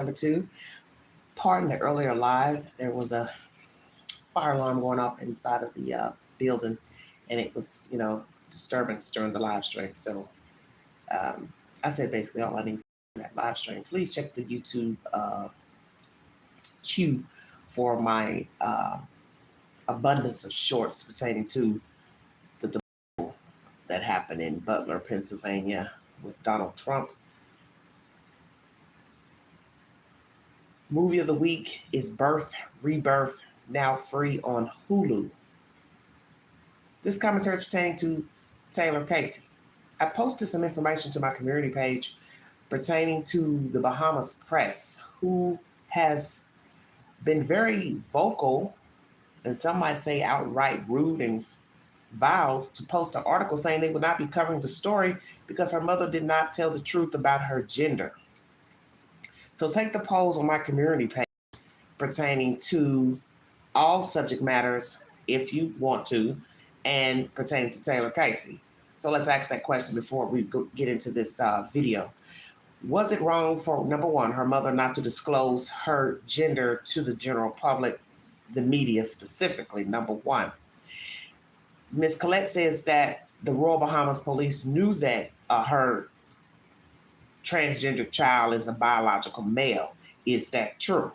Number two, pardon the earlier live. There was a fire alarm going off inside of the building, and it was, disturbance during the live stream. So I said basically all I need in that live stream. Please check the YouTube queue for my abundance of shorts pertaining to the debacle that happened in Butler, Pennsylvania with Donald Trump. Movie of the week is Birth, Rebirth, now free on Hulu. This commentary is pertaining to Taylor Casey. I posted some information to my community page pertaining to the Bahamas press, who has been very vocal, and some might say outright rude and vile, to post an article saying they would not be covering the story because her mother did not tell the truth about her gender. So take the polls on my community page pertaining to all subject matters, if you want to, and pertaining to Taylor Casey. So let's ask that question before we get into this video. Was it wrong for, number one, her mother not to disclose her gender to the general public, the media specifically, number one? Ms. Collette says that the Royal Bahamas Police knew that her transgender child is a biological male. Is that true?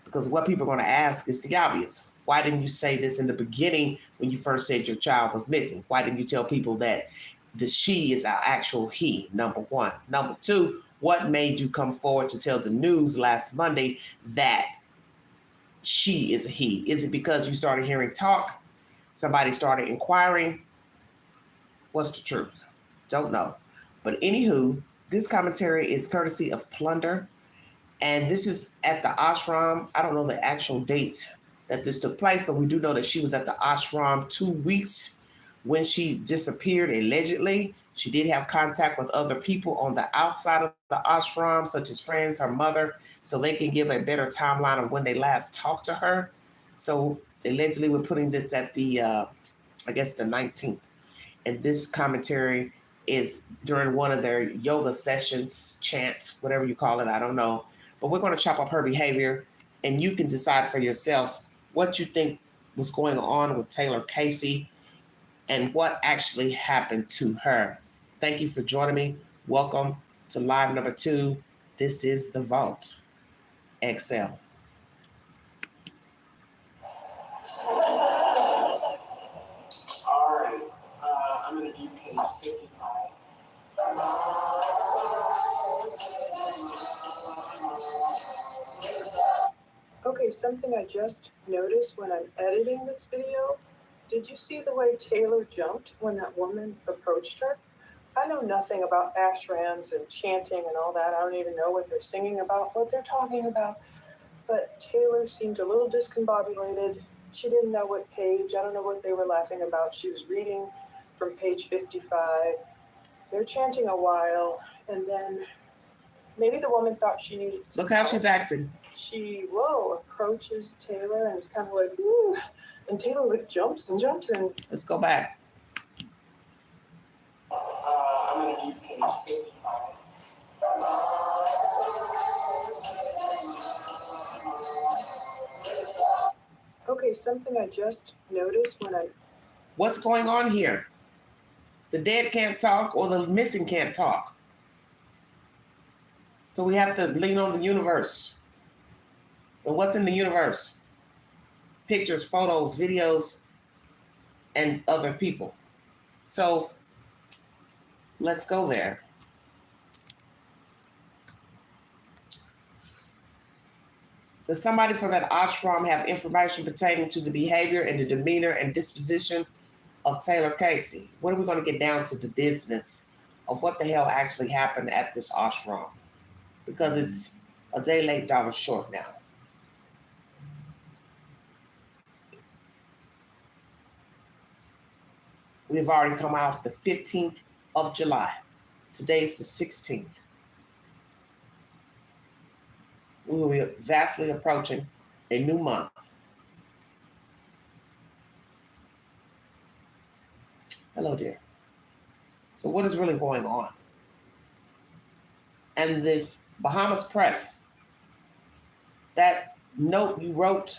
Because what people are going to ask is the obvious. Why didn't you say this in the beginning when you first said your child was missing? Why didn't you tell people that the she is our actual he, number one? Number two, what made you come forward to tell the news last Monday that she is a he? Is it because you started hearing talk? Somebody started inquiring? What's the truth? Don't know. But anywho, this commentary is courtesy of Plunder. And this is at the ASHRAM. I don't know the actual date that this took place, but we do know that she was at the ASHRAM 2 weeks when she disappeared, allegedly. She did have contact with other people on the outside of the ASHRAM, such as friends, her mother, so they can give a better timeline of when they last talked to her. So allegedly we're putting this at the, I guess the 19th. And this commentary is during one of their yoga sessions, chants, whatever you call it, I don't know. But we're going to chop up her behavior, and you can decide for yourself what you think was going on with Taylor Casey and what actually happened to her. Thank you for joining me. Welcome to live number 2. This is The Vault XL. All right, I'm going to do page 55. Okay, something I just noticed when I'm editing this video. Did you see the way Taylor jumped when that woman approached her? I know nothing about ashrams and chanting and all that. I don't even know what they're singing about, what they're talking about. But Taylor seemed a little discombobulated. She didn't know what page. I don't know what they were laughing about. She was reading from page 55. They're chanting a while, and then maybe the woman thought she needed to. Look how she's acting. She, approaches Taylor, and it's kind of like, ooh. And Taylor jumps and jumps and. Let's go back. I'm going to do page 55. Okay, something I just noticed when I. What's going on here? The dead can't talk, or the missing can't talk. So we have to lean on the universe. And what's in the universe? Pictures, photos, videos, and other people. So let's go there. Does somebody from that ashram have information pertaining to the behavior and the demeanor and disposition of Taylor Casey? When are we going to get down to the business of what the hell actually happened at this ashram? Because it's a day late, dollar short now. We've already come out the 15th of July. Today is the 16th. We will be vastly approaching a new month. Hello, dear. So what is really going on? and this Bahamas Press, that note you wrote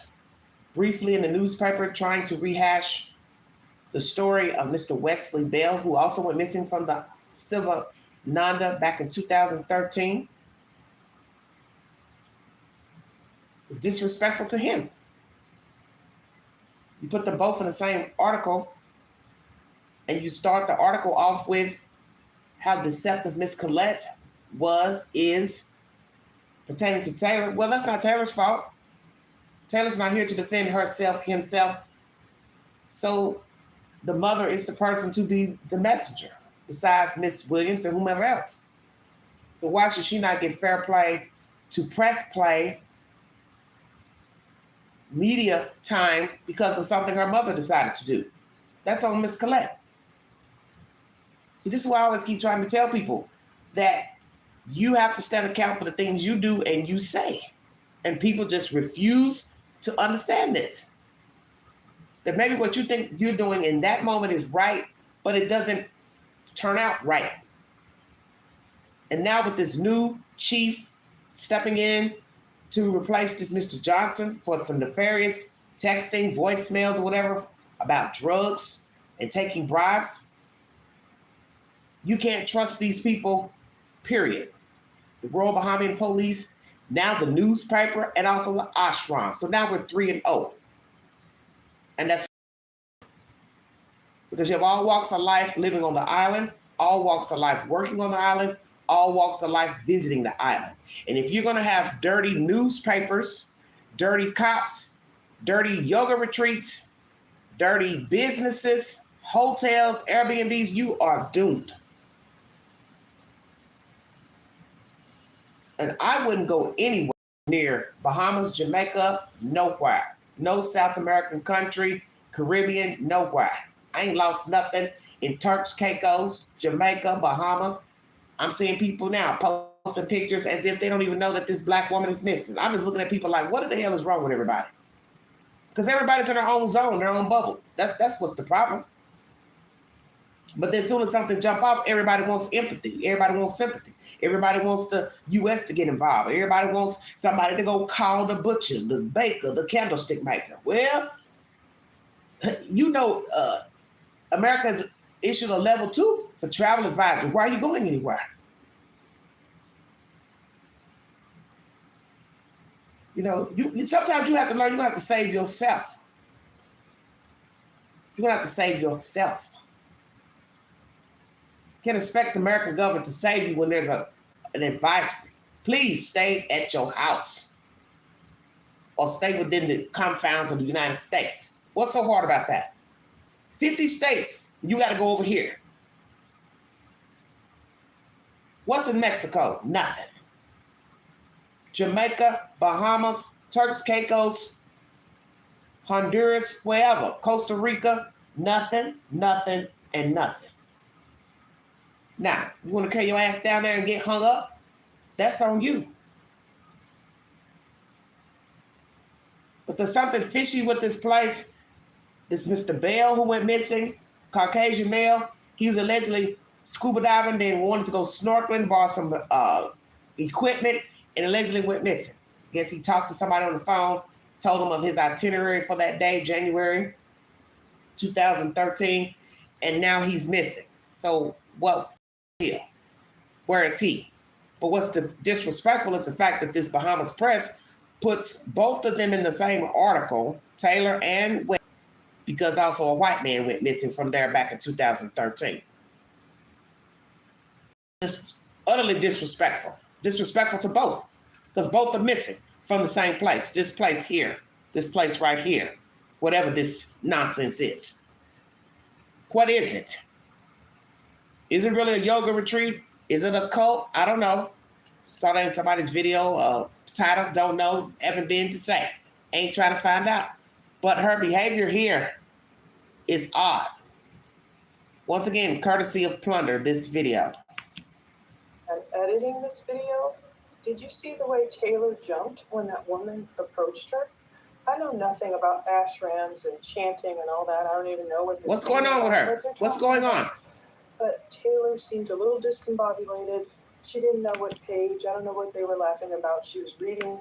briefly in the newspaper trying to rehash the story of Mr. Wesley Bell, who also went missing from the SIVANANDA back in 2013, is disrespectful to him. You put them both in the same article, and you start the article off with how deceptive Miss Colette is pertaining to Taylor. Well, that's not Taylor's fault. Taylor's not here to defend himself. So the mother is the person to be the messenger, besides Miss Williams and whomever else. So why should she not get fair play to press play media time because of something her mother decided to do? That's on Miss Colette. So this is why I always keep trying to tell people that you have to stand account for the things you do and you say. And people just refuse to understand this. That maybe what you think you're doing in that moment is right, but it doesn't turn out right. And now with this new chief stepping in to replace this Mr. Johnson for some nefarious texting, voicemails, or whatever about drugs and taking bribes, you can't trust these people, period. The Royal Bahamian Police, now the newspaper, and also the ASHRAM. So now we're 3-0. And that's because you have all walks of life living on the island, all walks of life working on the island, all walks of life visiting the island. And if you're going to have dirty newspapers, dirty cops, dirty yoga retreats, dirty businesses, hotels, Airbnbs, you are doomed. And I wouldn't go anywhere near Bahamas, Jamaica, nowhere. No South American country, Caribbean, nowhere. I ain't lost nothing in Turks, Caicos, Jamaica, Bahamas. I'm seeing people now posting pictures as if they don't even know that this black woman is missing. I'm just looking at people like, what the hell is wrong with everybody? Because everybody's in their own zone, their own bubble. That's what's the problem. But then as soon as something jump off, everybody wants empathy. Everybody wants sympathy. Everybody wants the U.S. to get involved. Everybody wants somebody to go call the butcher, the baker, the candlestick maker. Well, you know, America's issued a level 2 for travel advisory. Why are you going anywhere? You know, sometimes you have to learn, you have to save yourself. You're going to have to save yourself. You can't expect the American government to save you when there's an advisory. Please stay at your house or stay within the confines of the United States. What's so hard about that? 50 states, you got to go over here. What's in Mexico? Nothing. Jamaica, Bahamas, Turks, Caicos, Honduras, wherever, Costa Rica, nothing, nothing, and nothing. Now, you want to carry your ass down there and get hung up? That's on you. But there's something fishy with this place. This Mr. Bell who went missing, Caucasian male, he was allegedly scuba diving, then wanted to go snorkeling, borrow some equipment, and allegedly went missing. I guess he talked to somebody on the phone, told him of his itinerary for that day, January 2013, and now he's missing. So what? Here, where is he? But what's disrespectful is the fact that this Bahamas Press puts both of them in the same article, Taylor and West, because also a white man went missing from there back in 2013. Just utterly disrespectful. Disrespectful to both, because both are missing from the same place. This place here, this place right here, whatever this nonsense is. What is it? Is it really a yoga retreat? Is it a cult? I don't know. Saw that in somebody's video title, don't know, haven't been to say. Ain't trying to find out. But her behavior here is odd. Once again, courtesy of Plunder, this video. I'm editing this video. Did you see the way Taylor jumped when that woman approached her? I know nothing about ashrams and chanting and all that. I don't even know what this is. What's going on with her? What's going on? But Taylor seemed a little discombobulated, She didn't know what page. I don't know what they were laughing about. She was reading.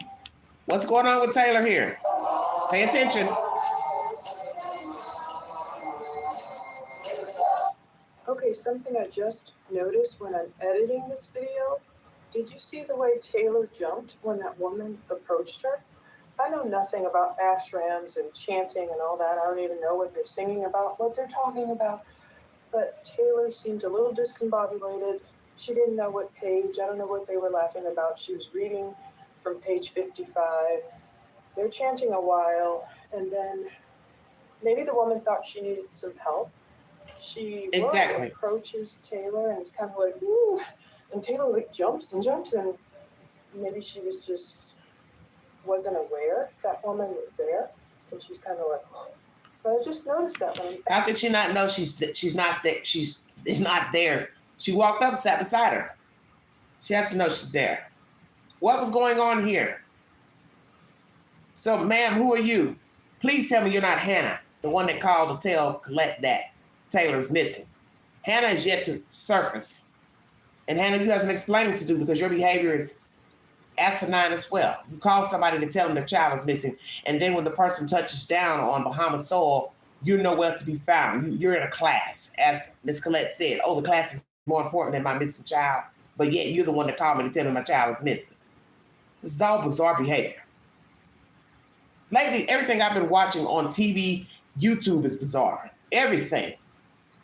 What's going on with Taylor here? Pay attention. Okay, something I just noticed when I'm editing this video. Did you see the way Taylor jumped when that woman approached her? I know nothing about ashrams and chanting and all that. I don't even know what they're singing about, what they're talking about. But Taylor seemed a little discombobulated. She didn't know what page. I don't know what they were laughing about. She was reading from page 55. They're chanting a while, and then maybe the woman thought she needed some help. She approaches Taylor and it's kind of like, ooh, and Taylor like jumps and jumps, and maybe she was just wasn't aware that woman was there, and she's kind of like, oh. But I just noticed that one. How could she not know she's not there? She's not there. She walked up, sat beside her. She has to know she's there. What was going on here? So, ma'am, who are you? Please tell me you're not Hannah, the one that called to tell Colette that Taylor's missing. Hannah is yet to surface. And Hannah, you have some explaining to do because your behavior is asinine as well. You call somebody to tell them their child is missing, and then when the person touches down on Bahamas soil, you're nowhere to be found. You're in a class, as Miss Colette said. Oh, the class is more important than my missing child, but yet you're the one that called me to tell me my child is missing. This is all bizarre behavior. Lately, everything I've been watching on TV, YouTube is bizarre. Everything.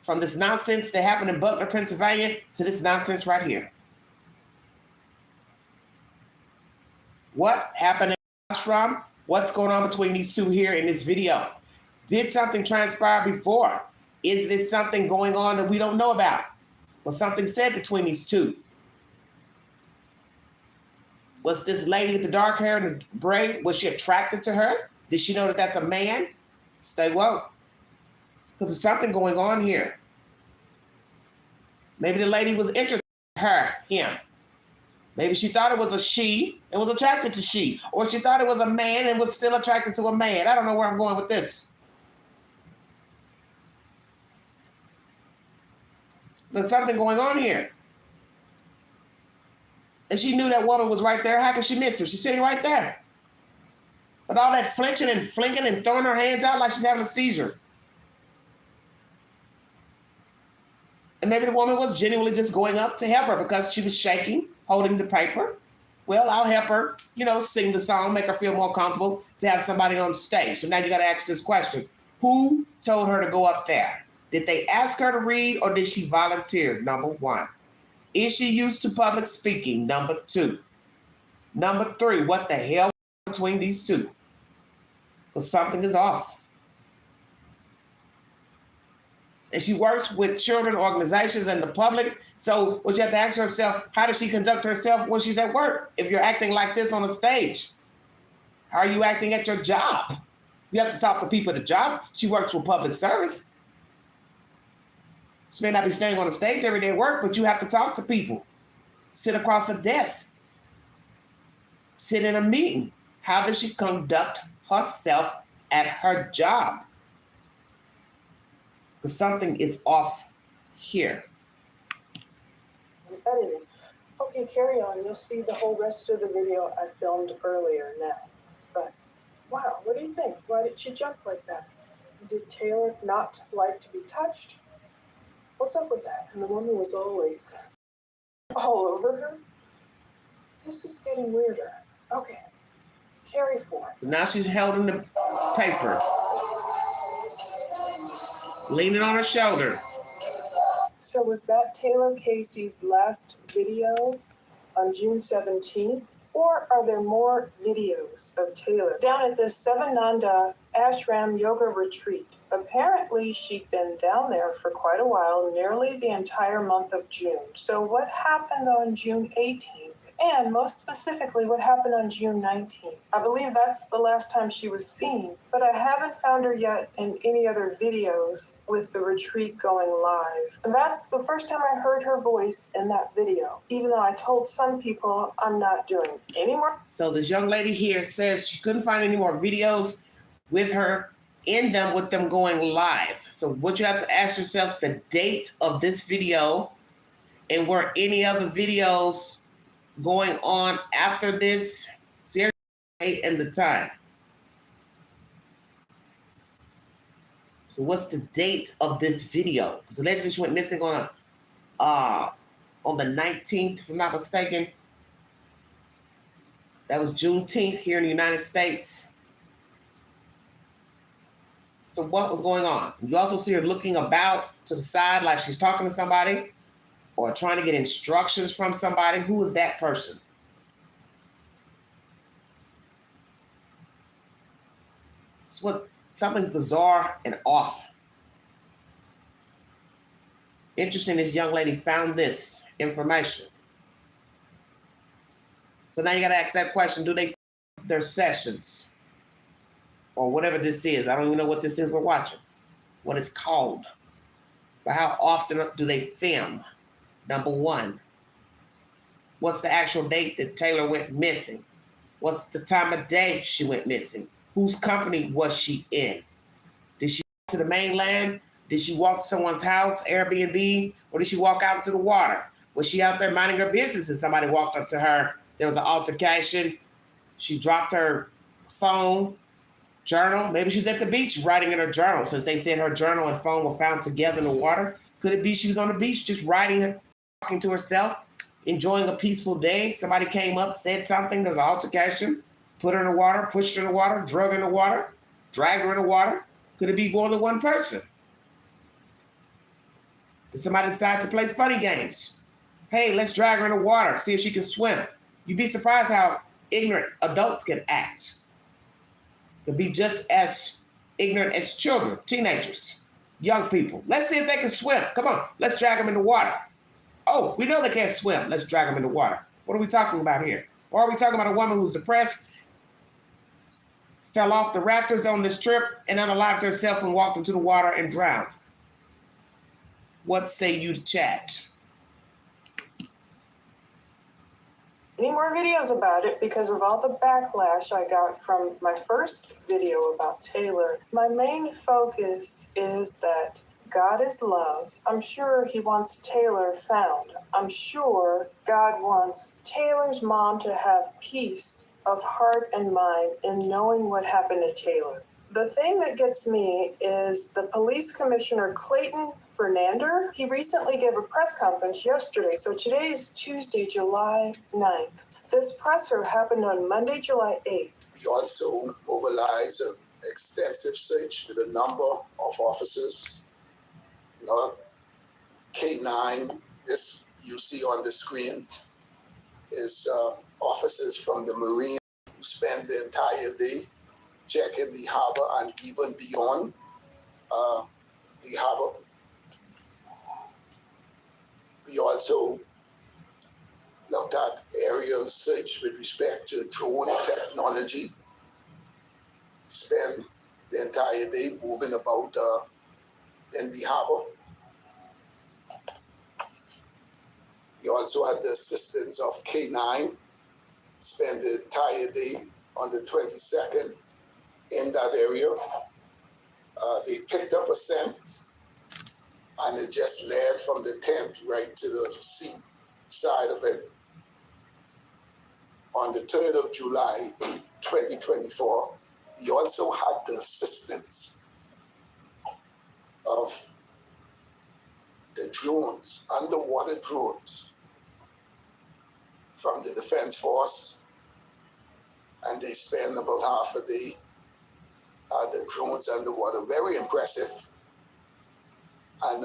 From this nonsense that happened in Butler, Pennsylvania, to this nonsense right here. What happened in ASHRAM? What's going on between these two here in this video? Did something transpire before? Is this something going on that we don't know about? Was something said between these two? Was this lady with the dark hair and the braid, was she attracted to her? Did she know that that's a man? Stay woke. Because there's something going on here. Maybe the lady was interested in her, him. Maybe she thought it was a she and was attracted to she. Or she thought it was a man and was still attracted to a man. I don't know where I'm going with this. There's something going on here. And she knew that woman was right there. How could she miss her? She's sitting right there. But all that flinching and flinking and throwing her hands out like she's having a seizure. And maybe the woman was genuinely just going up to help her because she was shaking, holding the paper. Well, I'll help her, sing the song, make her feel more comfortable to have somebody on stage. So now you got to ask this question. Who told her to go up there? Did they ask her to read or did she volunteer? Number one. Is she used to public speaking? Number two. Number three, what the hell between these two? Because something is off. And she works with children organizations and the public. So what you have to ask yourself, how does she conduct herself when she's at work? If you're acting like this on a stage, how are you acting at your job? You have to talk to people at the job. She works for public service. She may not be staying on the stage every day at work, but you have to talk to people. Sit across a desk. Sit in a meeting. How does she conduct herself at her job? Because something is off here. I'm editing. Okay, carry on. You'll see the whole rest of the video I filmed earlier now. But, wow, what do you think? Why did she jump like that? Did Taylor not like to be touched? What's up with that? And the woman was all over her? This is getting weirder. Okay, carry forth. So now she's held in the paper. Leaning on her shoulder. So was that Taylor Casey's last video on June 17th? Or are there more videos of Taylor down at this SIVANANDA ASHRAM yoga retreat? Apparently, she'd been down there for quite a while, nearly the entire month of June. So what happened on June 18th? And most specifically, what happened on June 19th? I believe that's the last time she was seen, but I haven't found her yet in any other videos with the retreat going live. And that's the first time I heard her voice in that video, even though I told some people I'm not doing any more. So this young lady here says she couldn't find any more videos with her in them with them going live. So what you have to ask yourself, the date of this video And were any other videos going on after this series and the time? So what's the date of this video? Because allegedly she went missing on the 19th, if I'm not mistaken. That was Juneteenth here in the United States. So what was going on? You also see her looking about to the side like she's talking to somebody or trying to get instructions from somebody. Who is that person? It's what something's bizarre and off. Interesting, this young lady found this information. So now you gotta ask that question, do they their sessions? Or whatever this is. I don't even know what this is we're watching. What it's called. But how often do they film? Number one. What's the actual date that Taylor went missing? What's the time of day she went missing? Whose company was she in? Did she walk to the mainland? Did she walk to someone's house, Airbnb? Or did she walk out into the water? Was she out there minding her business and somebody walked up to her? There was an altercation. She dropped her phone, journal. Maybe she was at the beach writing in her journal, since they said her journal and phone were found together in the water. Could it be she was on the beach just writing, talking to herself, enjoying a peaceful day? Somebody came up, said something, there was an altercation, put her in the water, pushed her in the water, drug her in the water, dragged her in the water. Could it be more than one person? Did somebody decide to play funny games? Hey, let's drag her in the water, see if she can swim. You'd be surprised how ignorant adults can act. Could be just as ignorant as children, teenagers, young people. Let's see if they can swim. Come on, let's drag them in the water. Oh, we know they can't swim. Let's drag them in the water. What are we talking about here? Or are we talking about a woman who's depressed, fell off the rafters on this trip, and unalived herself and walked into the water and drowned? What say you to chat? Any more videos about it because of all the backlash I got from my first video about Taylor. My main focus is that God is love. I'm sure he wants Taylor found. I'm sure God wants Taylor's mom to have peace of heart and mind in knowing what happened to Taylor. The thing that gets me is the police commissioner, Clayton Fernander. He recently gave a press conference yesterday, so today is Tuesday, July 9th. This presser happened on Monday, July 8th. We also mobilized an extensive search with a number of officers. K9, this you see on the screen, is officers from the Marine who spend the entire day checking the harbor and even beyond the harbor. We also looked at aerial search with respect to drone technology. Spend the entire day moving about in the harbor. We also had the assistance of K9, spend the entire day on the 22nd in that area. They picked up a scent and it just led from the tent right to the sea side of it. On the 3rd of July, 2024, we also had the assistance of the drones, underwater drones from the Defense Force, and they spend about half a day. The drones underwater, very impressive, and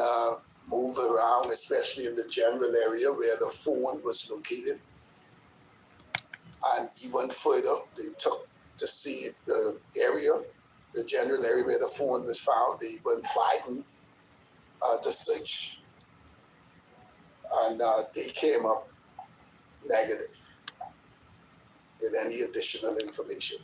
move around, especially in the general area where the phone was located. And even further, they took to see the area, the general area where the phone was found. They even widened the search, and they came up negative with any additional information.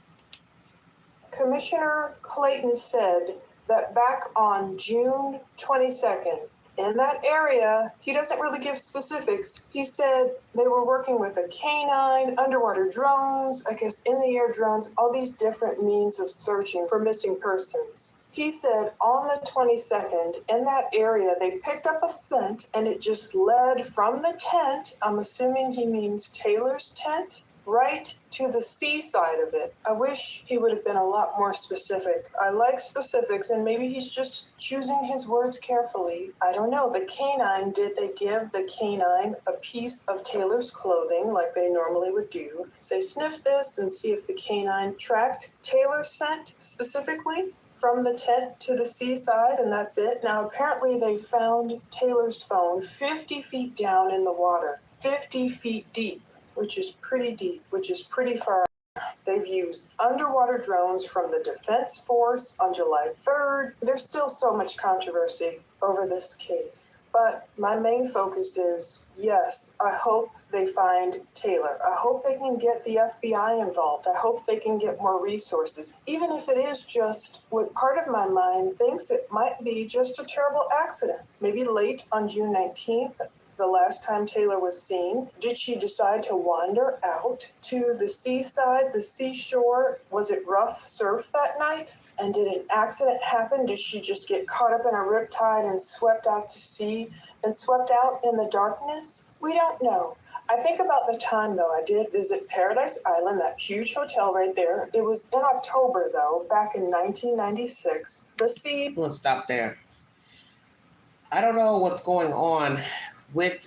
Commissioner Clayton said that back on June 22nd, in that area, he doesn't really give specifics. He said they were working with a K9, underwater drones, I guess in-the-air drones, all these different means of searching for missing persons. He said on the 22nd, in that area, they picked up a scent and it just led from the tent, I'm assuming he means Taylor's tent, right to the seaside of it. I wish he would have been a lot more specific. I like specifics, and maybe he's just choosing his words carefully. I don't know. The canine, did they give the canine a piece of Taylor's clothing like they normally would do? Say, sniff this and see if the canine tracked Taylor's scent specifically from the tent to the seaside, and that's it. Now, apparently they found Taylor's phone 50 feet down in the water, 50 feet deep, which is pretty deep, which is pretty far. They've used underwater drones from the Defense Force on July 3rd. There's still so much controversy over this case. But my main focus is, yes, I hope they find Taylor. I hope they can get the FBI involved. I hope they can get more resources. Even if it is just what part of my mind thinks it might be just a terrible accident. Maybe late on June 19th, the last time Taylor was seen, did she decide to wander out to the seaside, the seashore? Was it rough surf that night? And did an accident happen? Did she just get caught up in a riptide and swept out to sea and swept out in the darkness? We don't know. I think about the time, though, I did visit Paradise Island, that huge hotel right there. It was in October, though, back in 1996. The sea... We'll stop there. I don't know what's going on with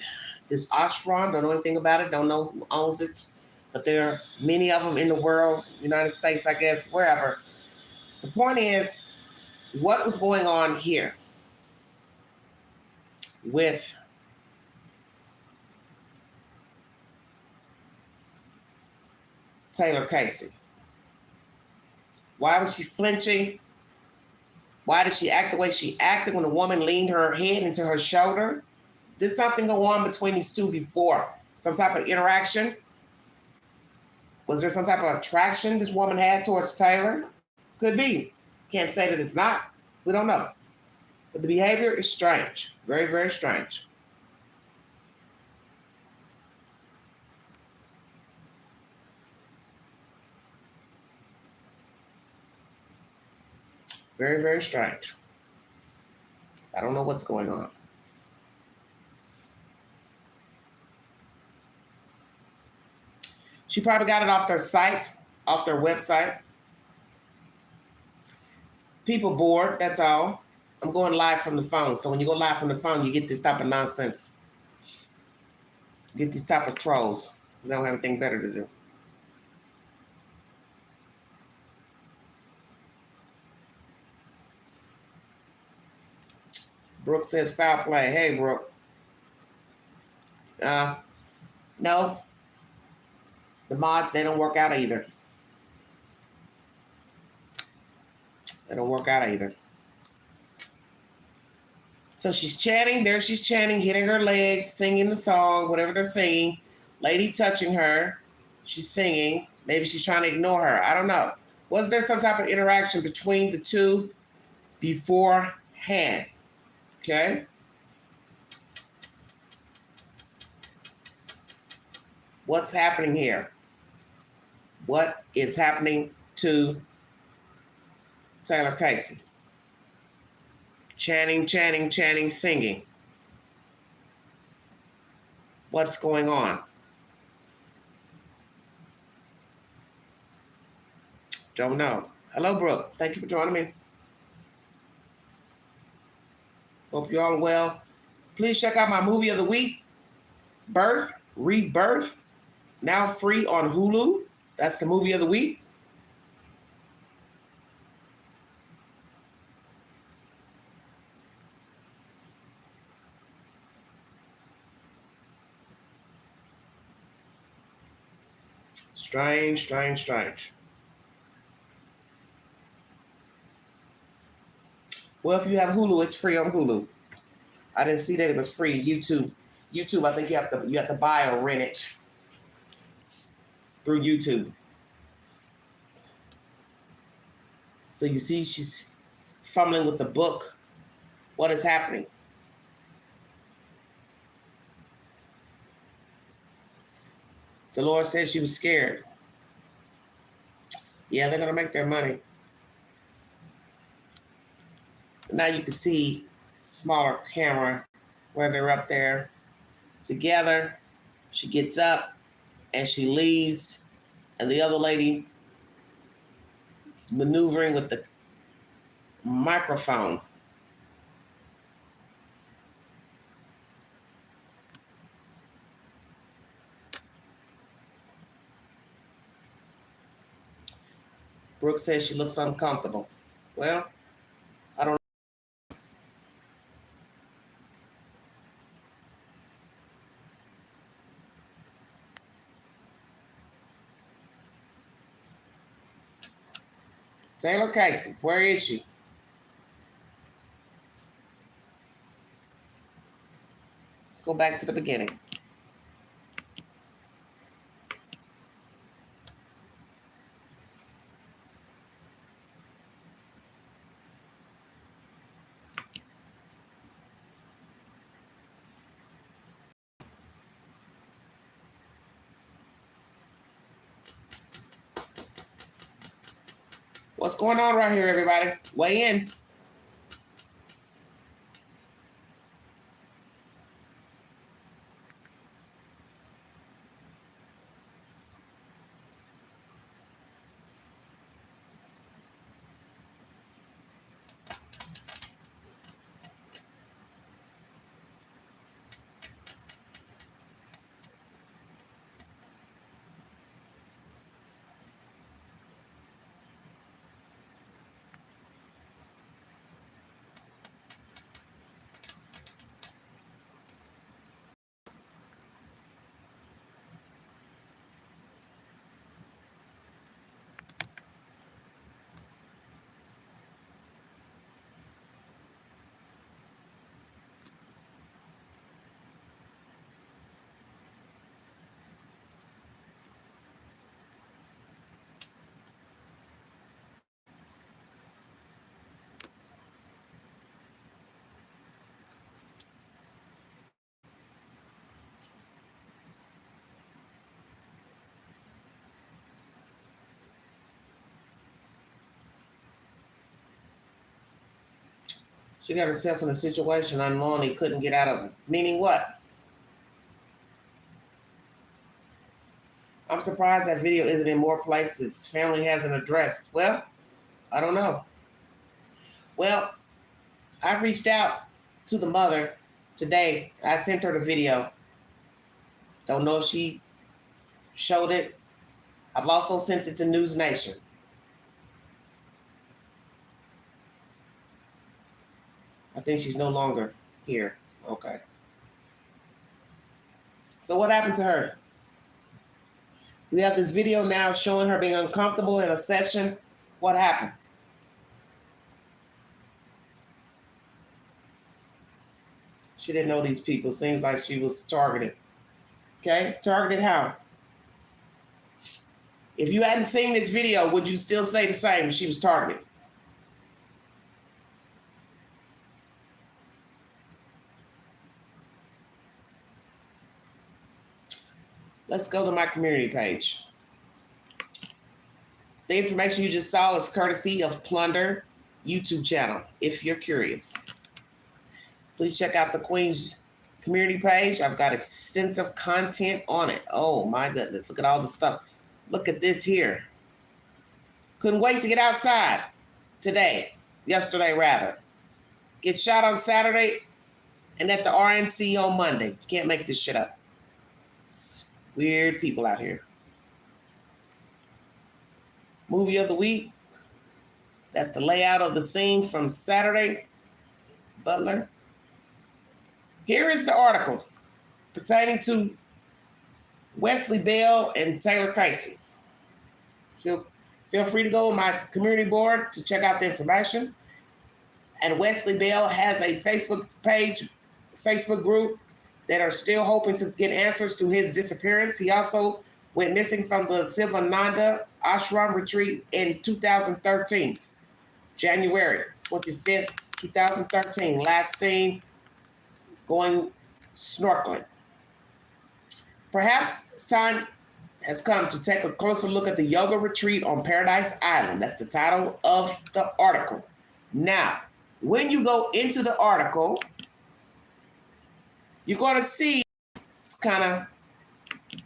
this ASHRAM. Don't know anything about it. Don't know who owns it. But there are many of them in the world, United States, I guess, wherever. The point is, what was going on here with Taylor Casey? Why was she flinching? Why did she act the way she acted when the woman leaned her head into her shoulder? Did something go on between these two before? Some type of interaction? Was there some type of attraction this woman had towards Taylor? Could be. Can't say that it's not. We don't know. But the behavior is strange. Very, very strange. Very, very strange. I don't know what's going on. She probably got it off their site, off their website. People bored, that's all. I'm going live from the phone. So when you go live from the phone, you get this type of nonsense. You get these type of trolls. They don't have anything better to do. Brooke says foul play. Hey, Brooke. No. The mods, they don't work out either. They don't work out either. So she's chanting. There she's chanting, hitting her legs, singing the song, whatever they're singing. Lady touching her. She's singing. Maybe she's trying to ignore her. I don't know. Was there some type of interaction between the two beforehand? Okay. What's happening here? What is happening to Taylor Casey? Chanting, chanting, chanting, singing. What's going on? Don't know. Hello, Brooke. Thank you for joining me. Hope you're all well. Please check out my movie of the week, Birth, Rebirth, now free on Hulu. That's the movie of the week. Strange, strange, strange. Well, if you have Hulu, it's free on Hulu. I didn't see that it was free. YouTube, I think you have to buy or rent it through YouTube. So you see, she's fumbling with the book. What is happening? Dolores said she was scared. Yeah, they're gonna make their money. Now you can see smaller camera where they're up there together. She gets up and she leaves, and the other lady is maneuvering with the microphone. Brooke says she looks uncomfortable. Well, I don't. Taylor Casey, where is she? Let's go back to the beginning. What's going on right here, everybody? Weigh in. She got herself in a situation unknowingly couldn't get out of it. Meaning what? I'm surprised that video isn't in more places. Family hasn't addressed. Well, I don't know. Well, I reached out to the mother today. I sent her the video. Don't know if she showed it. I've also sent it to News Nation. I think she's no longer here. Okay. So what happened to her? We have this video now showing her being uncomfortable in a session. What happened? She didn't know these people. Seems like she was targeted. Okay? Targeted how? If you hadn't seen this video, would you still say the same? She was targeted. Let's go to my community page. The information you just saw is courtesy of Plunder YouTube channel, if you're curious. Please check out the Queen's community page. I've got extensive content on it. Oh my goodness, look at all the stuff. Look at this here. Couldn't wait to get outside yesterday rather. Get shot on Saturday and at the RNC on Monday. You can't make this shit up. It's weird people out here. Movie of the week. That's the layout of the scene from Saturday. Butler. Here is the article pertaining to Wesley Bell and Taylor Casey. Feel free to go on my community board to check out the information. And Wesley Bell has a Facebook page, Facebook group that are still hoping to get answers to his disappearance. He also went missing from the SIVANANDA ASHRAM retreat in 2013, January 25th, 2013. Last seen going snorkeling. Perhaps time has come to take a closer look at the yoga retreat on Paradise Island. That's the title of the article. Now, when you go into the article, you're going to see it's kind of,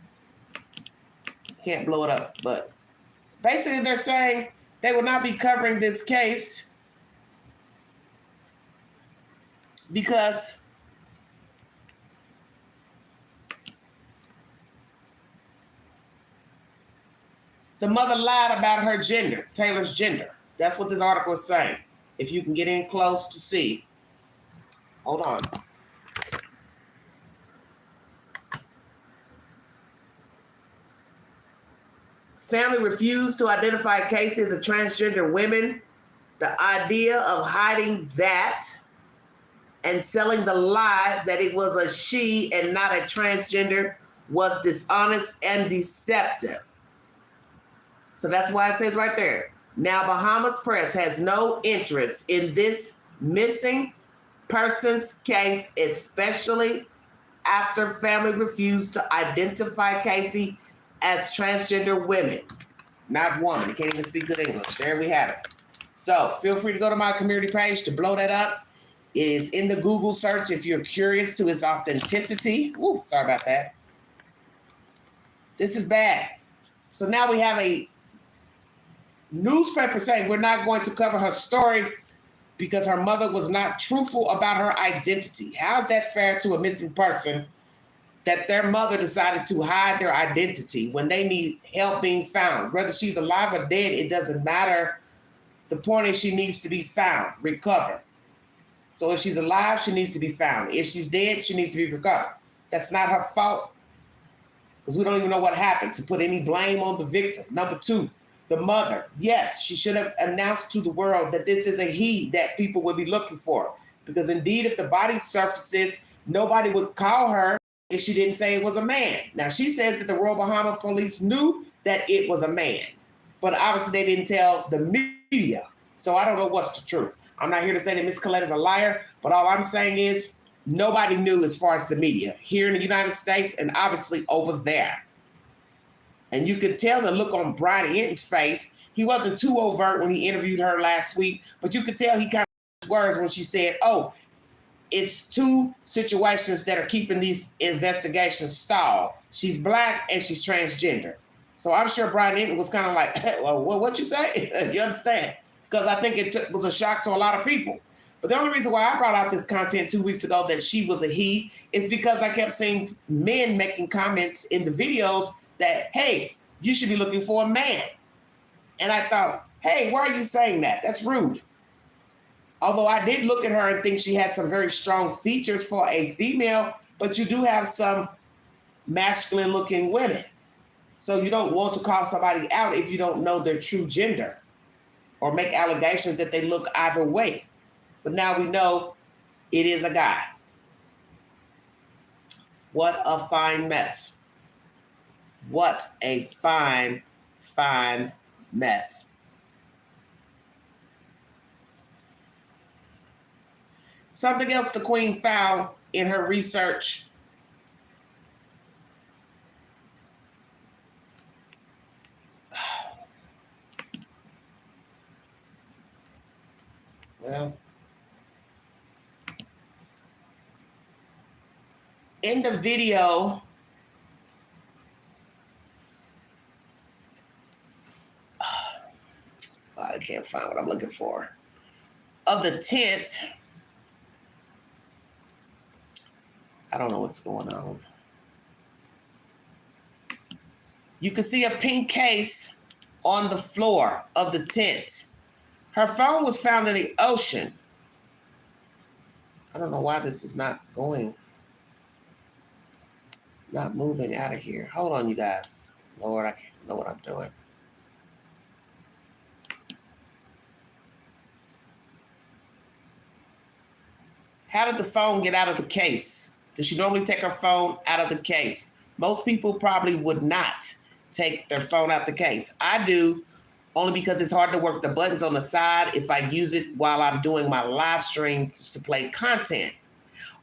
can't blow it up, but basically they're saying they will not be covering this case because the mother lied about her gender, Taylor's gender. That's what this article is saying. If you can get in close to see. Hold on. Family refused to identify cases of transgender women. The idea of hiding that and selling the lie that it was a she and not a transgender was dishonest and deceptive. So that's why it says right there. Now, Bahamas Press has no interest in this missing persons case, especially after family refused to identify Casey as transgender women, not woman. He can't even speak good English. There we have it. So feel free to go to my community page to blow that up. It is in the Google search if you're curious to its authenticity. Ooh, sorry about that. This is bad. So now we have a newspaper saying we're not going to cover her story because her mother was not truthful about her identity. How is that fair to a missing person that their mother decided to hide their identity when they need help being found? Whether she's alive or dead, it doesn't matter. The point is she needs to be found, recovered. So if she's alive, she needs to be found. If she's dead, she needs to be recovered. That's not her fault because we don't even know what happened to put any blame on the victim. Number two, the mother. Yes, she should have announced to the world that this is a he that people would be looking for. Because indeed, if the body surfaces, nobody would call her if she didn't say it was a man. Now, she says that the Royal Bahama police knew that it was a man. But obviously, they didn't tell the media. So I don't know what's the truth. I'm not here to say that Miss Colette is a liar, but all I'm saying is nobody knew as far as the media here in the United States and obviously over there. And you could tell the look on Brian Hinton's face. He wasn't too overt when he interviewed her last week, but you could tell he kind of words when she said, oh, it's two situations that are keeping these investigations stalled. She's black and she's transgender. So I'm sure Brian Hinton was kind of like, well, what you say? You understand? Because I think it was a shock to a lot of people. But the only reason why I brought out this content 2 weeks ago that she was a he is because I kept seeing men making comments in the videos that, hey, you should be looking for a man. And I thought, hey, why are you saying that? That's rude. Although I did look at her and think she had some very strong features for a female, but you do have some masculine looking women. So you don't want to call somebody out if you don't know their true gender or make allegations that they look either way. But now we know it is a guy. What a fine mess. What a fine, fine mess. Something else the Queen found in her research. Well, in the video, I can't find what I'm looking for, of the tent. I don't know what's going on. You can see a pink case on the floor of the tent. Her phone was found in the ocean. I don't know why this is not moving out of here. Hold on, you guys. Lord, I can't know what I'm doing. How did the phone get out of the case? Does she normally take her phone out of the case? Most people probably would not take their phone out the case. I do, only because it's hard to work the buttons on the side if I use it while I'm doing my live streams to play content.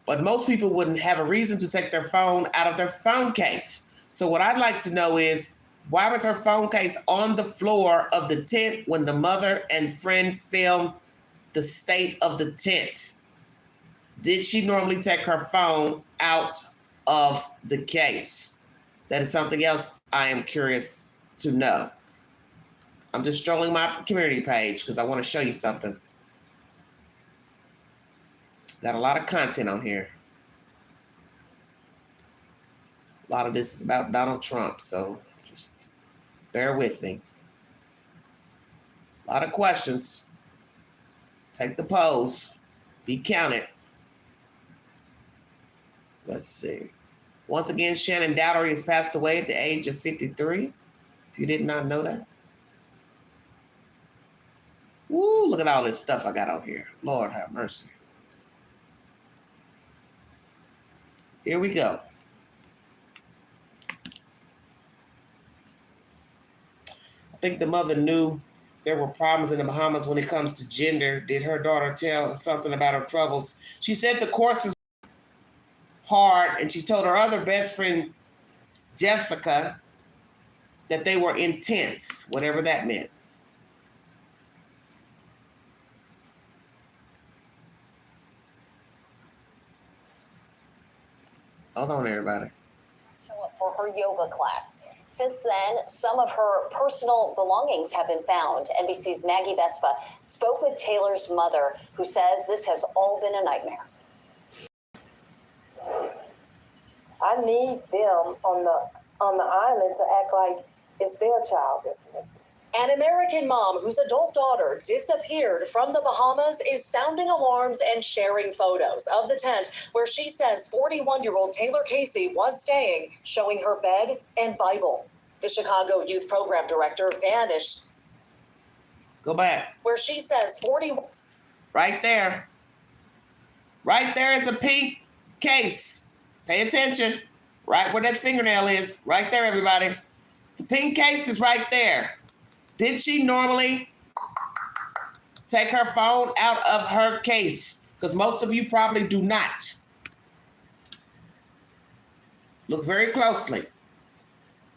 But most people wouldn't have a reason to take their phone out of their phone case. So what I'd like to know is, why was her phone case on the floor of the tent when the mother and friend filmed the state of the tent. Did she normally take her phone out of the case? That is something else I am curious to know. I'm just strolling my community page because I want to show you something. Got a lot of content on here. A lot of this is about Donald Trump, so just bear with me. A lot of questions. Take the polls. Be counted. Let's see. Once again, Shannon Dowdery has passed away at the age of 53. If you did not know that. Woo, look at all this stuff I got on here. Lord have mercy. Here we go. I think the mother knew there were problems in the Bahamas when it comes to gender. Did her daughter tell something about her troubles? She said the course is hard, and she told her other best friend, Jessica, that they were intense, whatever that meant. Hold on, everybody. Show up for her yoga class. Since then, some of her personal belongings have been found. NBC's Maggie Vespa spoke with Taylor's mother, who says this has all been a nightmare. I need them on the island to act like it's their child that's missing. An American mom whose adult daughter disappeared from the Bahamas is sounding alarms and sharing photos of the tent where she says 41-year-old Taylor Casey was staying, showing her bed and Bible. The Chicago Youth Program Director vanished. Let's go back. Where she says 40. Right there. Right there is a pink case. Pay attention. Right where that fingernail is. Right there, everybody. The pink case is right there. Did she normally take her phone out of her case? Because most of you probably do not. Look very closely.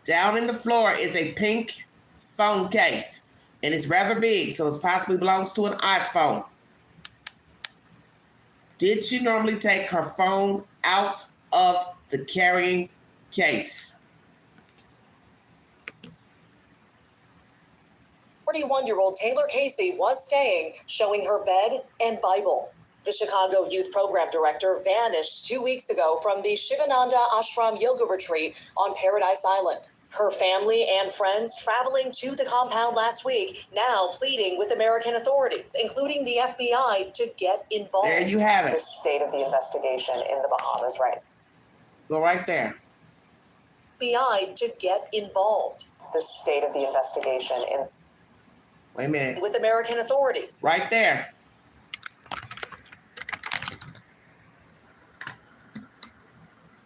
Down in the floor is a pink phone case. And it's rather big, so it possibly belongs to an iPhone. Did she normally take her phone out of the carrying case? 41-year-old Taylor Casey was staying, showing her bed and Bible. The Chicago Youth Program Director vanished 2 weeks ago from the SIVANANDA ASHRAM yoga retreat on Paradise Island. Her family and friends traveling to the compound last week, now pleading with American authorities, including the FBI, to get involved. There you have The it. state of the investigation in the Bahamas right Go right there. FBI to get involved. The state of the investigation in Wait a minute. with American authorities. Right there.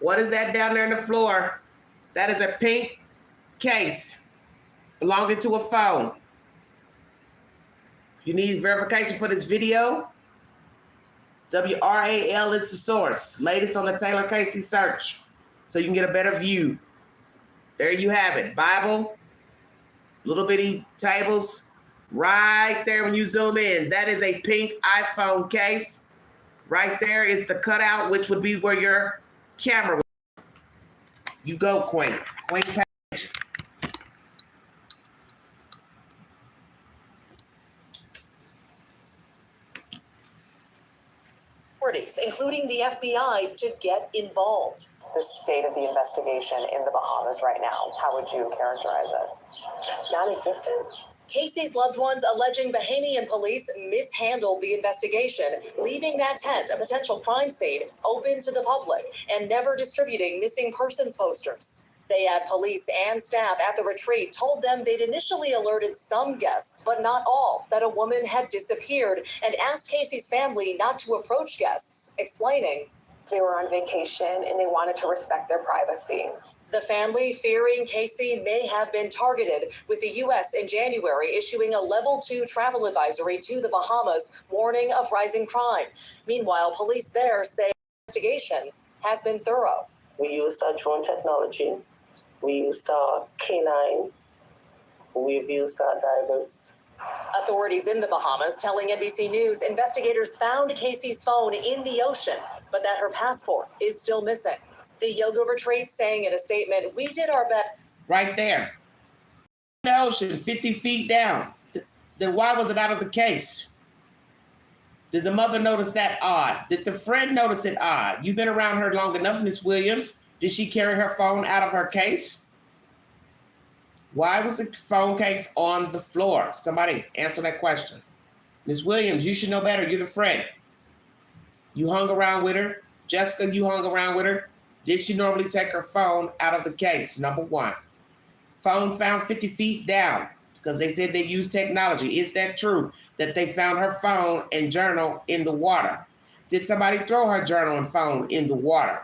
What is that down there on the floor? That is a pink case belonging to a phone. You need verification for this video? WRAL is the source. Latest on the Taylor Casey search. So you can get a better view. There you have it. Bible, little bitty tables. Right there when you zoom in. That is a pink iPhone case. Right there is the cutout, which would be where your camera would. You go, Queen. Queen Page. Authorities, including the FBI, to get involved. The state of the investigation in the Bahamas right now, how would you characterize it? Non-existent. Casey's loved ones alleging Bahamian police mishandled the investigation, leaving that tent, a potential crime scene, open to the public and never distributing missing persons posters. They add police and staff at the retreat told them they'd initially alerted some guests, but not all, that a woman had disappeared and asked Casey's family not to approach guests, explaining They were on vacation and they wanted to respect their privacy. the family fearing Casey may have been targeted, with the U.S. in January issuing a level 2 travel advisory to the Bahamas, warning of rising crime. Meanwhile, police there say the investigation has been thorough. We used our drone technology. We used our K9. We've used our divers. Authorities in the Bahamas telling NBC News investigators found Casey's phone in the ocean, but that her passport is still missing. The yoga retreat saying in a statement, "We did our best." Right there. In the ocean, 50 feet down. Then why was it out of the case? Did the mother notice that odd? Did the friend notice it odd? You've been around her long enough, Miss Williams. Did she carry her phone out of her case? Why was the phone case on the floor? Somebody answer that question. Miss Williams, you should know better. You're the friend. You hung around with her. Jessica, you hung around with her. Did she normally take her phone out of the case? Number one. Phone found 50 feet down because they said they used technology. Is that true that they found her phone and journal in the water? Did somebody throw her journal and phone in the water?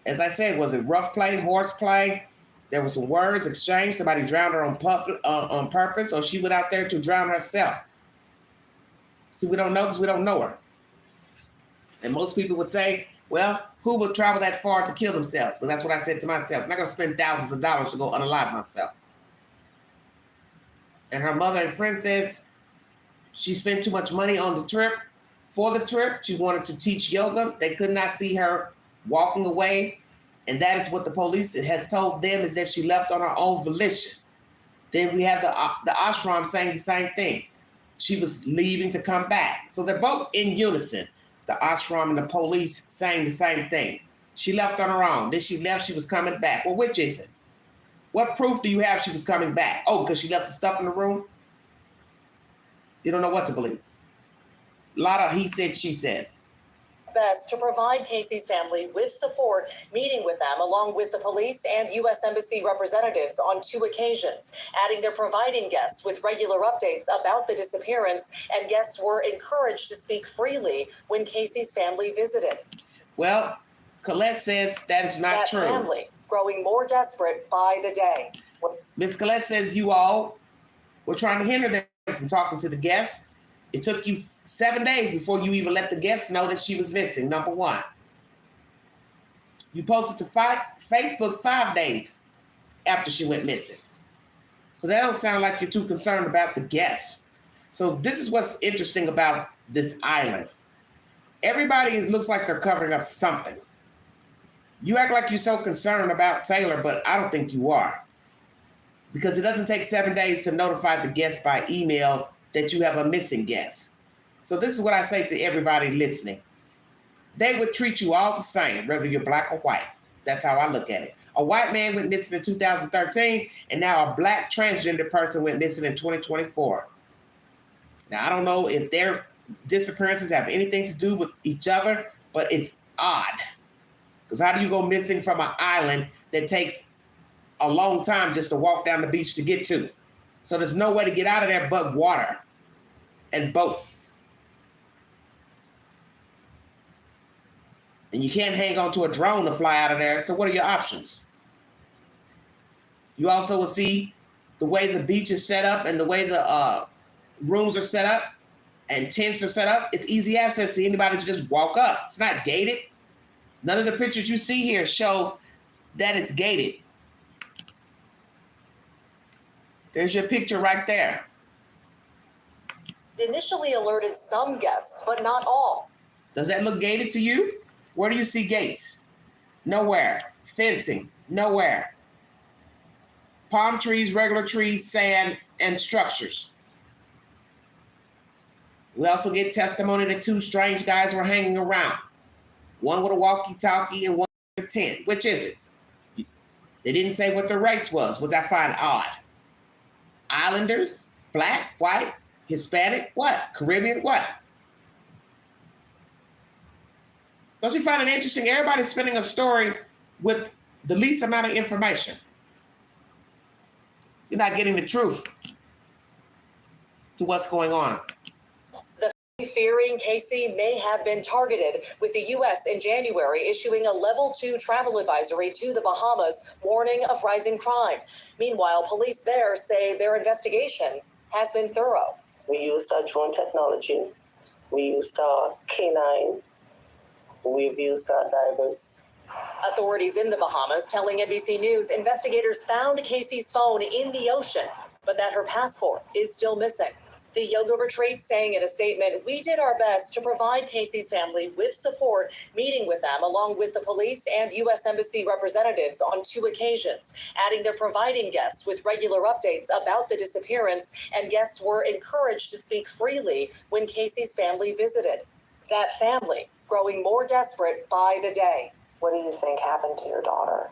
As I said, was it rough play, horseplay? There were some words exchanged. Somebody drowned her on purpose, or she went out there to drown herself. See, we don't know because we don't know her. And most people would say, well, who would travel that far to kill themselves? Because that's what I said to myself. I'm not going to spend thousands of dollars to go unalive myself. And her mother and friend says she spent too much money on the trip. For the trip, she wanted to teach yoga. They could not see her walking away. And that is what the police has told them, is that she left on her own volition. Then we have the ASHRAM saying the same thing. She was leaving to come back. So they're both in unison. The ASHRAM and the police saying the same thing. She left on her own. Then she left, she was coming back. Well, which is it? What proof do you have she was coming back? Oh, because she left the stuff in the room? You don't know what to believe. A lot of he said, she said. Best to provide Casey's family with support, meeting with them along with the police and U.S. Embassy representatives on 2 occasions, adding they're providing guests with regular updates about the disappearance, and guests were encouraged to speak freely when Casey's family visited. Well, Colette says that is not that true. Family growing more desperate by the day. Miss Colette says you all were trying to hinder them from talking to the guests. It took you 7 days before you even let the guests know that she was missing, number one. You posted to Facebook 5 days after she went missing. So that don't sound like you're too concerned about the guests. So this is what's interesting about this island. Everybody looks like they're covering up something. You act like you're so concerned about Taylor, but I don't think you are. Because it doesn't take 7 days to notify the guests by email that you have a missing guest. So this is what I say to everybody listening. They would treat you all the same, whether you're black or white. That's how I look at it. A white man went missing in 2013, and now a black transgender person went missing in 2024. Now, I don't know if their disappearances have anything to do with each other, but it's odd. Because how do you go missing from an island that takes a long time just to walk down the beach to get to? So there's no way to get out of there but water and boat. And you can't hang on to a drone to fly out of there. So what are your options? You also will see the way the beach is set up and the way the rooms are set up and tents are set up. It's easy access to anybody to just walk up. It's not gated. None of the pictures you see here show that it's gated. There's your picture right there. Initially alerted some guests, but not all. Does that look gated to you? Where do you see gates? Nowhere. Fencing? Nowhere. Palm trees, regular trees, sand, and structures. We also get testimony that 2 strange guys were hanging around. One with a walkie-talkie and one with a tent. Which is it? They didn't say what the race was, which I find odd. Islanders? Black? White? Hispanic? What? Caribbean? What? Don't you find it interesting? Everybody's spinning a story with the least amount of information. You're not getting the truth to what's going on. Fearing Casey may have been targeted, with the U.S. in January issuing a level 2 travel advisory to the Bahamas, warning of rising crime. Meanwhile, police there say their investigation has been thorough. We used our drone technology. We used our K9. We've used our divers. Authorities in the Bahamas telling NBC News investigators found Casey's phone in the ocean, but that her passport is still missing. The yoga retreat saying in a statement, "We did our best to provide Casey's family with support, meeting with them along with the police and U.S. Embassy representatives on 2 occasions," adding they're providing guests with regular updates about the disappearance, and guests were encouraged to speak freely when Casey's family visited. That family growing more desperate by the day. What do you think happened to your daughter?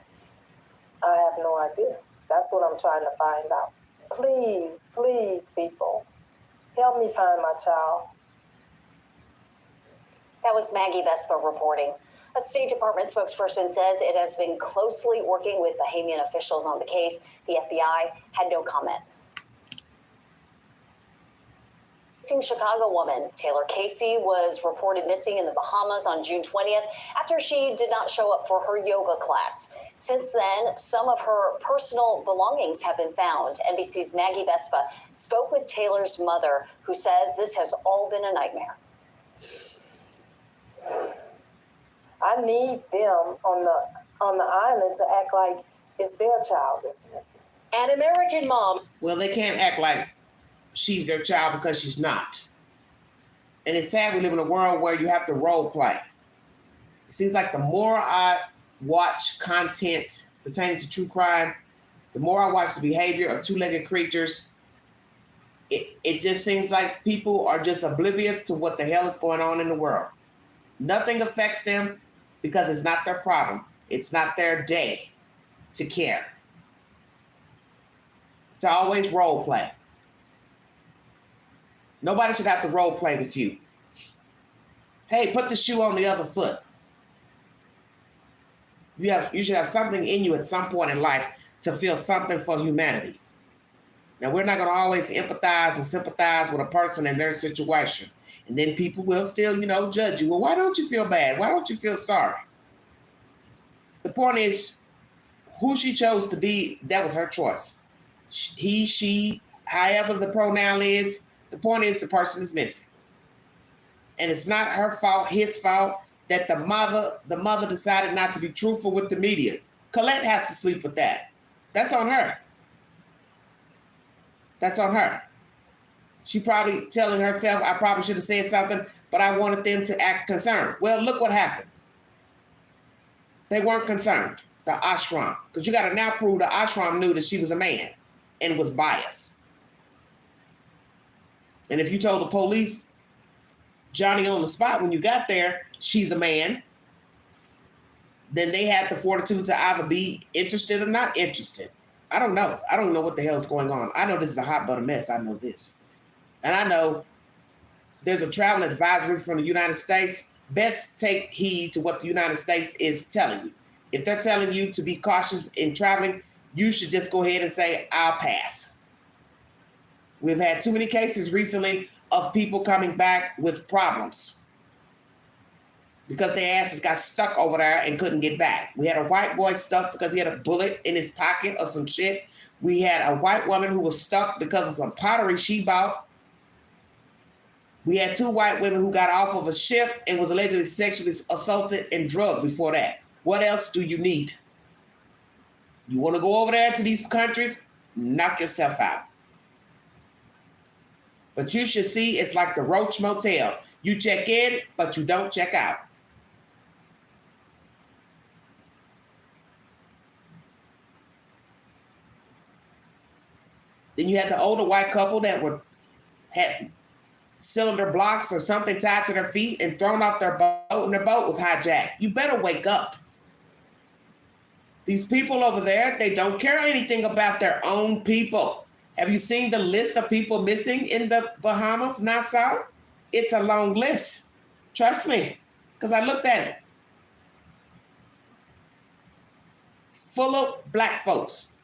I have no idea. That's what I'm trying to find out. Please, please, people, help me find my child. That was Maggie Vespa reporting. A State Department spokesperson says it has been closely working with Bahamian officials on the case. The FBI had no comment. Missing Chicago woman Taylor Casey was reported missing in the Bahamas on June 20th after she did not show up for her yoga class. Since then, some of her personal belongings have been found. NBC's Maggie Vespa spoke with Taylor's mother, who says this has all been a nightmare. I need them on the island to act like it's their child that's missing. An American mom. Well, they can't act like she's their child because she's not. And it's sad we live in a world where you have to role play. It seems like the more I watch content pertaining to true crime, the more I watch the behavior of two-legged creatures, it just seems like people are just oblivious to what the hell is going on in the world. Nothing affects them because it's not their problem. It's not their day to care. It's always role play. Nobody should have to role play with you. Hey, put the shoe on the other foot. You should have something in you at some point in life to feel something for humanity. Now, we're not going to always empathize and sympathize with a person in their situation. And then people will still, judge you. Well, why don't you feel bad? Why don't you feel sorry? The point is, who she chose to be, that was her choice. He, she, however the pronoun is, the point is the person is missing. And it's not her fault, his fault, that the mother decided not to be truthful with the media. Colette has to sleep with that. That's on her. That's on her. She probably telling herself, I probably should have said something, but I wanted them to act concerned. Well, look what happened. They weren't concerned, the ASHRAM. Because you got to now prove the ASHRAM knew that she was a man and was biased. And if you told the police, Johnny on the spot when you got there, she's a man, then they had the fortitude to either be interested or not interested. I don't know. I don't know what the hell is going on. I know this is a hot butter mess. I know this. And I know there's a travel advisory from the United States. Best take heed to what the United States is telling you. If they're telling you to be cautious in traveling, you should just go ahead and say, I'll pass. We've had too many cases recently of people coming back with problems because their asses got stuck over there and couldn't get back. We had a white boy stuck because he had a bullet in his pocket or some shit. We had a white woman who was stuck because of some pottery she bought. We had 2 white women who got off of a ship and was allegedly sexually assaulted and drugged before that. What else do you need? You want to go over there to these countries? Knock yourself out. But you should see it's like the Roach Motel. You check in, but you don't check out. Then you had the older white couple that had cylinder blocks or something tied to their feet and thrown off their boat, and their boat was hijacked. You better wake up. These people over there, they don't care anything about their own people. Have you seen the list of people missing in the Bahamas, Nassau? It's a long list. Trust me, because I looked at it. Full of black folks.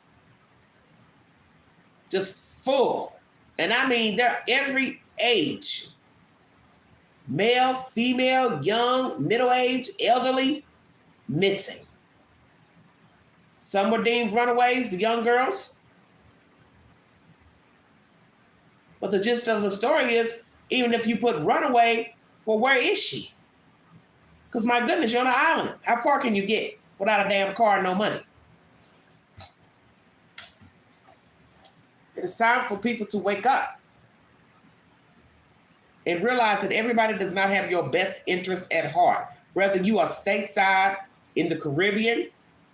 Just full. And I mean, they're every age. Male, female, young, middle-aged, elderly, missing. Some were deemed runaways, the young girls. But the gist of the story is, even if you put runaway, well, where is she? Because my goodness, you're on an island. How far can you get without a damn car and no money? It is time for people to wake up. and realize that everybody does not have your best interest at heart. Whether you are stateside in the Caribbean,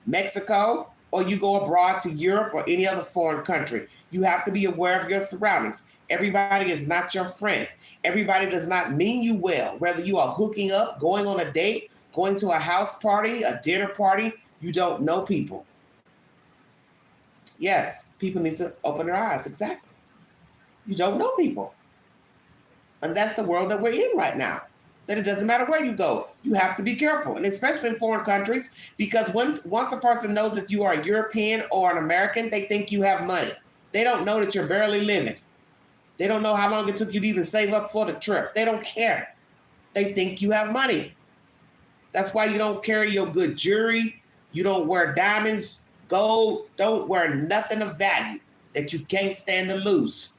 Mexico, or you go abroad to Europe or any other foreign country, you have to be aware of your surroundings. Everybody is not your friend. Everybody does not mean you well. Whether you are hooking up, going on a date, going to a house party, a dinner party, you don't know people. Yes, people need to open their eyes. Exactly. You don't know people. And that's the world that we're in right now. That it doesn't matter where you go. You have to be careful. And especially in foreign countries, because once a person knows that you are a European or an American, they think you have money. They don't know that you're barely living. They don't know how long it took you to even save up for the trip. They don't care. They think you have money. That's why you don't carry your good jewelry. You don't wear diamonds, gold. Don't wear nothing of value that you can't stand to lose.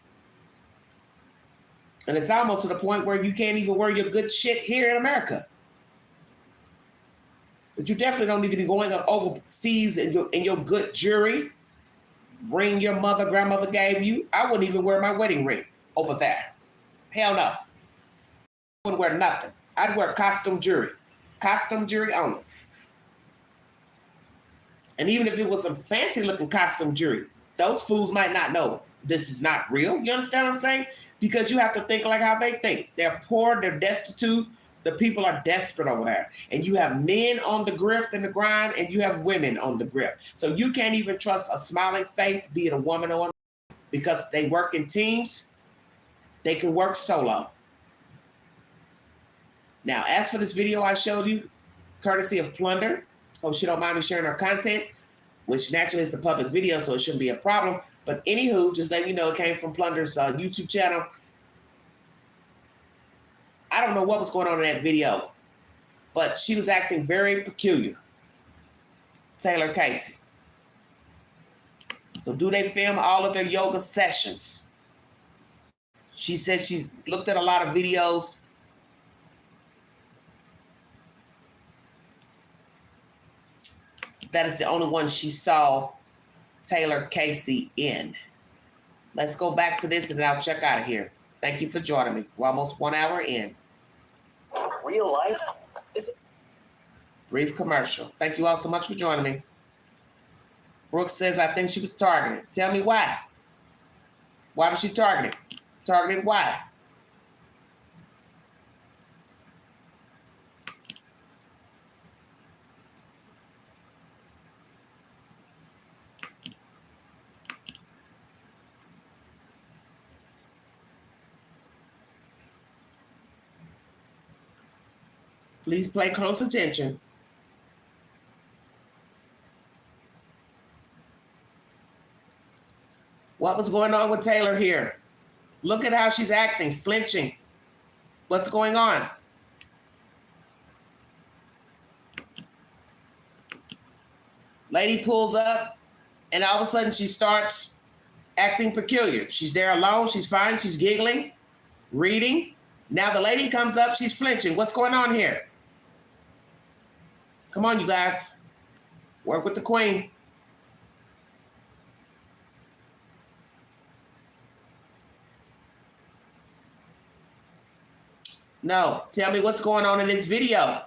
And it's almost to the point where you can't even wear your good shit here in America. But you definitely don't need to be going up overseas in your good jewelry, ring your mother, grandmother gave you. I wouldn't even wear my wedding ring over there. Hell no. I wouldn't wear nothing. I'd wear costume jewelry only. And even if it was some fancy looking costume jewelry, those fools might not know this is not real. You understand what I'm saying? Because you have to think like how they think. They're poor, they're destitute. The people are desperate over there. And you have men on the grift and the grind, and you have women on the grift. So you can't even trust a smiling face, be it a woman or a man, because they work in teams. They can work solo. Now, as for this video I showed you, courtesy of Plunder, hope she don't mind me sharing her content, which naturally is a public video, so it shouldn't be a problem. But anywho, just letting you know, it came from Plunder's YouTube channel. I don't know what was going on in that video, but she was acting very peculiar. Taylor Casey. So do they film all of their yoga sessions? She said she looked at a lot of videos. That is the only one she saw Taylor Casey in. Let's go back to this and then I'll check out of here. Thank you for joining me. We're almost 1 hour in. Real life is... Brief commercial. Thank you all so much for joining me. Brooke says, I think she was targeted. Tell me why. Why was she targeted? Targeted why? Please pay close attention. What was going on with Taylor here? Look at how she's acting, flinching. What's going on? Lady pulls up, and all of a sudden she starts acting peculiar. She's there alone, she's fine, she's giggling, reading. Now the lady comes up, she's flinching. What's going on here? Come on, you guys. Work with the queen. No, tell me what's going on in this video.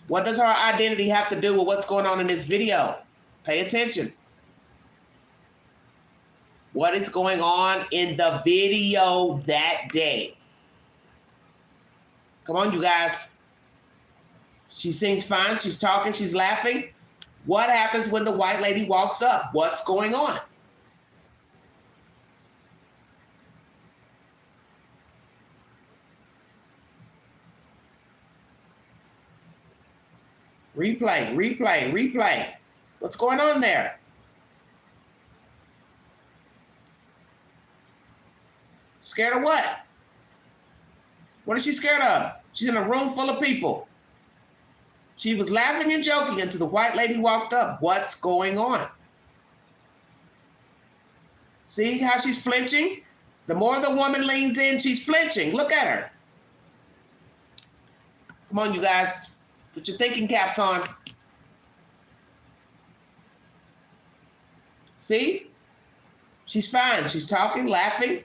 What does her identity have to do with what's going on in this video? Pay attention. What is going on in the video that day? Come on, you guys. She seems fine. She's talking. She's laughing. What happens when the white lady walks up? What's going on? Replay, replay, replay. What's going on there? Scared of what? What is she scared of? She's in a room full of people. She was laughing and joking until the white lady walked up. What's going on? See how she's flinching? The more the woman leans in, she's flinching. Look at her. Come on, you guys. Put your thinking caps on. See? She's fine. She's talking, laughing.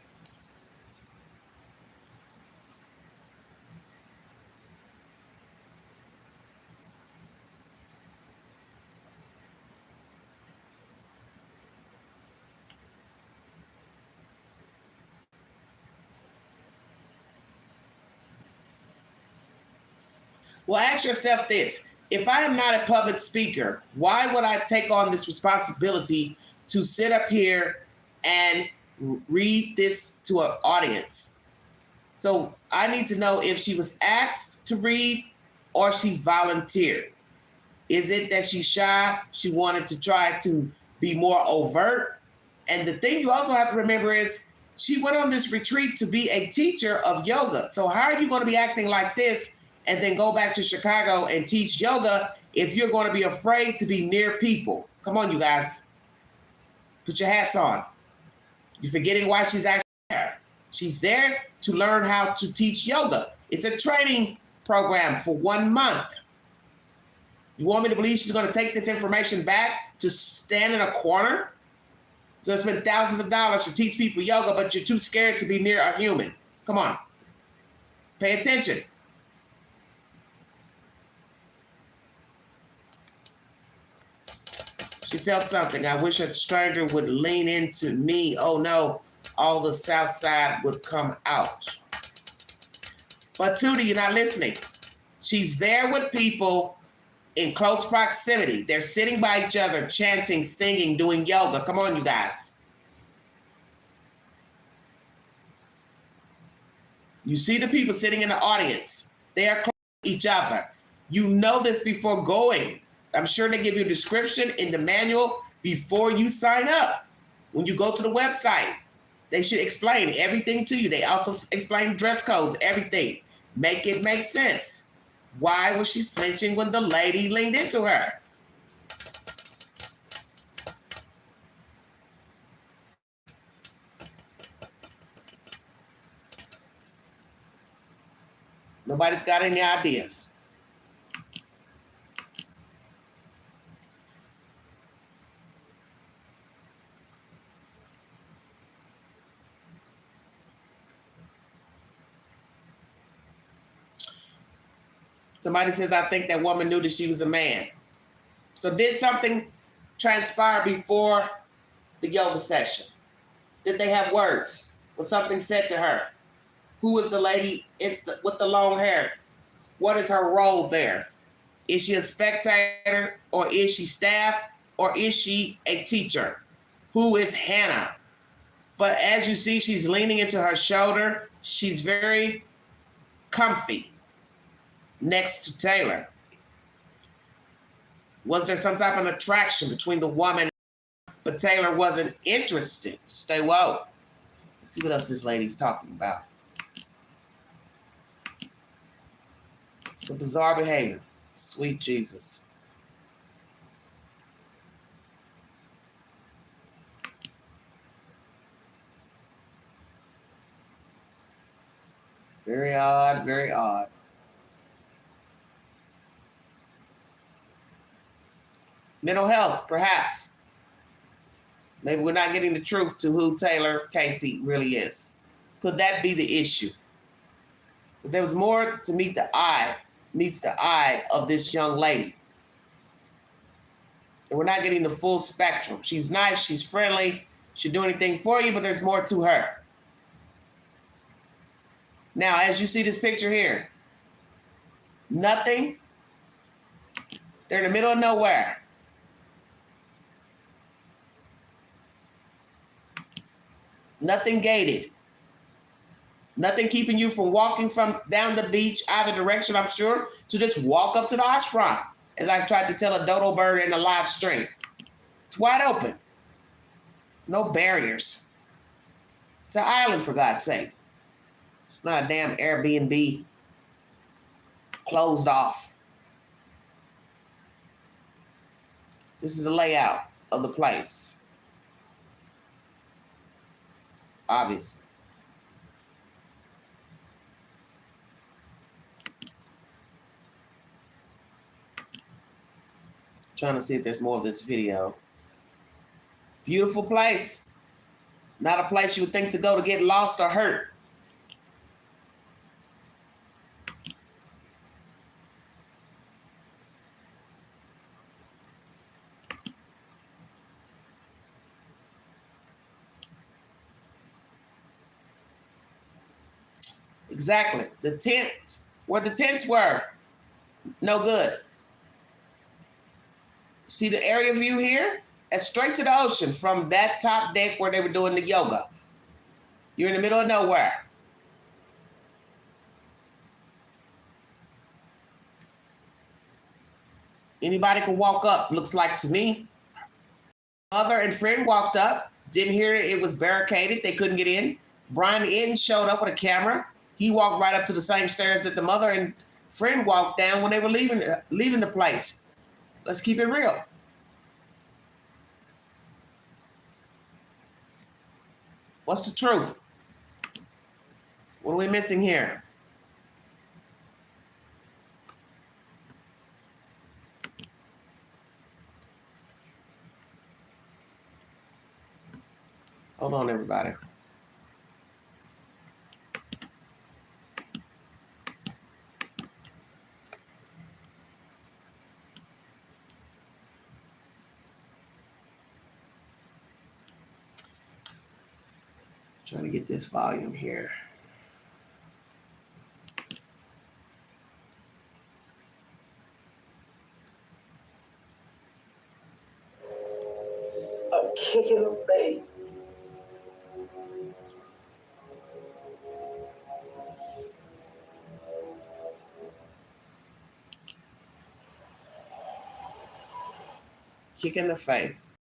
Well, ask yourself this. If I am not a public speaker, why would I take on this responsibility to sit up here and read this to an audience? So I need to know if she was asked to read or she volunteered. Is it that she's shy? She wanted to try to be more overt? And the thing you also have to remember is she went on this retreat to be a teacher of yoga. So how are you going to be acting like this and then go back to Chicago and teach yoga if you're going to be afraid to be near people? Come on, you guys. Put your hats on. You're forgetting why she's actually there. She's there to learn how to teach yoga. It's a training program for 1 month. You want me to believe she's going to take this information back to stand in a corner? You're going to spend thousands of dollars to teach people yoga, but you're too scared to be near a human. Come on. Pay attention. She felt something. I wish a stranger would lean into me. Oh no, all the South Side would come out. But Tootie, you're not listening. She's there with people in close proximity. They're sitting by each other, chanting, singing, doing yoga. Come on, you guys. You see the people sitting in the audience. They are close to each other. You know this before going. I'm sure they give you a description in the manual before you sign up. When you go to the website, they should explain everything to you. They also explain dress codes, everything. Make it make sense. Why was she flinching when the lady leaned into her? Nobody's got any ideas. Somebody says, I think that woman knew that she was a man. So did something transpire before the yoga session? Did they have words? Was something said to her? Who was the lady with the long hair? What is her role there? Is she a spectator, or is she staff, or is she a teacher? Who is Hannah? But as you see, she's leaning into her shoulder. She's very comfy next to Taylor. Was there some type of attraction between the woman, but Taylor wasn't interested? Stay woke. Let's see what else this lady's talking about. It's a bizarre behavior. Sweet Jesus. Very odd, very odd. Mental health, perhaps. Maybe we're not getting the truth to who Taylor Casey really is. Could that be the issue? But there was more to meets the eye of this young lady. And we're not getting the full spectrum. She's nice, she's friendly, she'll do anything for you, but there's more to her. Now, as you see this picture here, nothing. They're in the middle of nowhere. Nothing gated. Nothing keeping you from walking from down the beach, either direction, I'm sure, to just walk up to the ASHRAM, as I've tried to tell a dodo bird in the live stream. It's wide open. No barriers. It's an island, for God's sake. It's not a damn Airbnb closed off. This is the layout of the place. Obviously. Trying to see if there's more of this video. Beautiful place. Not a place you would think to go to get lost or hurt. Exactly. The tent, where the tents were. No good. See the area view here? It's straight to the ocean from that top deck where they were doing the yoga. You're in the middle of nowhere. Anybody can walk up, looks like to me. Mother and friend walked up, didn't hear it, it was barricaded, they couldn't get in. Brian Eden showed up with a camera. He walked right up to the same stairs that the mother and friend walked down when they were leaving the place. Let's keep it real. What's the truth? What are we missing here? Hold on, everybody. Trying to get this volume here. A kick in the face. Kick in the face.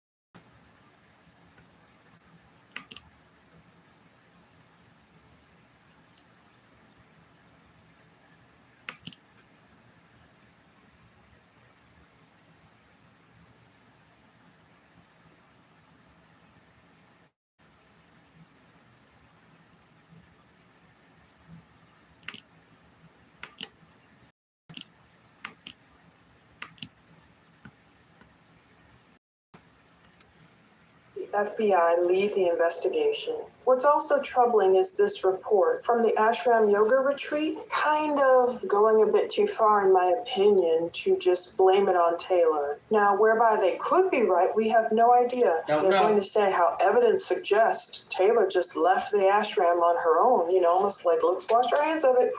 FBI lead the investigation. What's also troubling is this report from the ASHRAM yoga retreat, kind of going a bit too far, in my opinion, to just blame it on Taylor. Now, whereby they could be right, we have no idea. They're going to say how evidence suggests Taylor just left the ASHRAM on her own, almost like, let's wash our hands of it.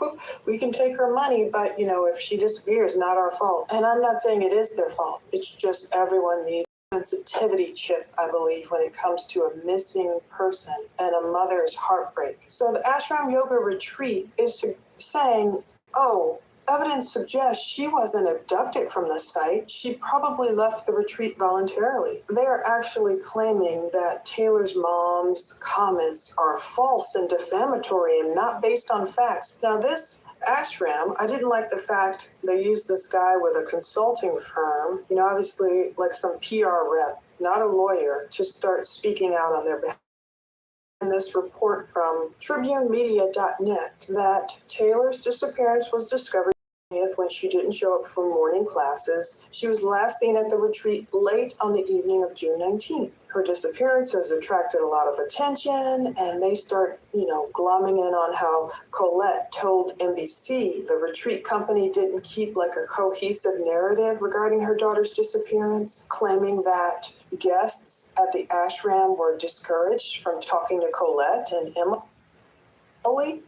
We can take her money, but, if she disappears, not our fault. And I'm not saying it is their fault. It's just everyone needs sensitivity chip, I believe, when it comes to a missing person and a mother's heartbreak. So the Ashram Yoga Retreat is saying, oh, evidence suggests she wasn't abducted from the site. She probably left the retreat voluntarily. They are actually claiming that Taylor's mom's comments are false and defamatory and not based on facts. Now, this ashram, I didn't like the fact they used this guy with a consulting firm, obviously like some PR rep, not a lawyer, to start speaking out on their behalf. In this report from tribunemedia.net that Taylor's disappearance was discovered when she didn't show up for morning classes. She was last seen at the retreat late on the evening of June 19th. Her disappearance has attracted a lot of attention, and they start, glomming in on how Colette told NBC the retreat company didn't keep like a cohesive narrative regarding her daughter's disappearance, claiming that guests at the ashram were discouraged from talking to Colette and Emily.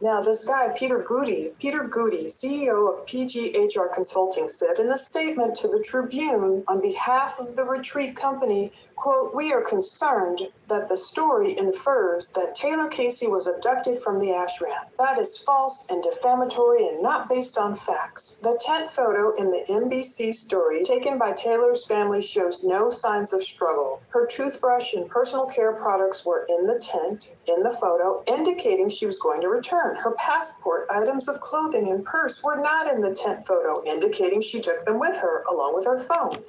Now, this guy, Peter Goody, CEO of PGHR Consulting, said in a statement to the Tribune on behalf of the retreat company, quote, "We are concerned that the story infers that Taylor Casey was abducted from the ashram. That is false and defamatory and not based on facts. The tent photo in the NBC story taken by Taylor's family shows no signs of struggle. Her toothbrush and personal care products were in the tent in the photo, indicating she was going to return. Her passport, items of clothing, and purse were not in the tent photo, indicating she took them with her, along with her phone."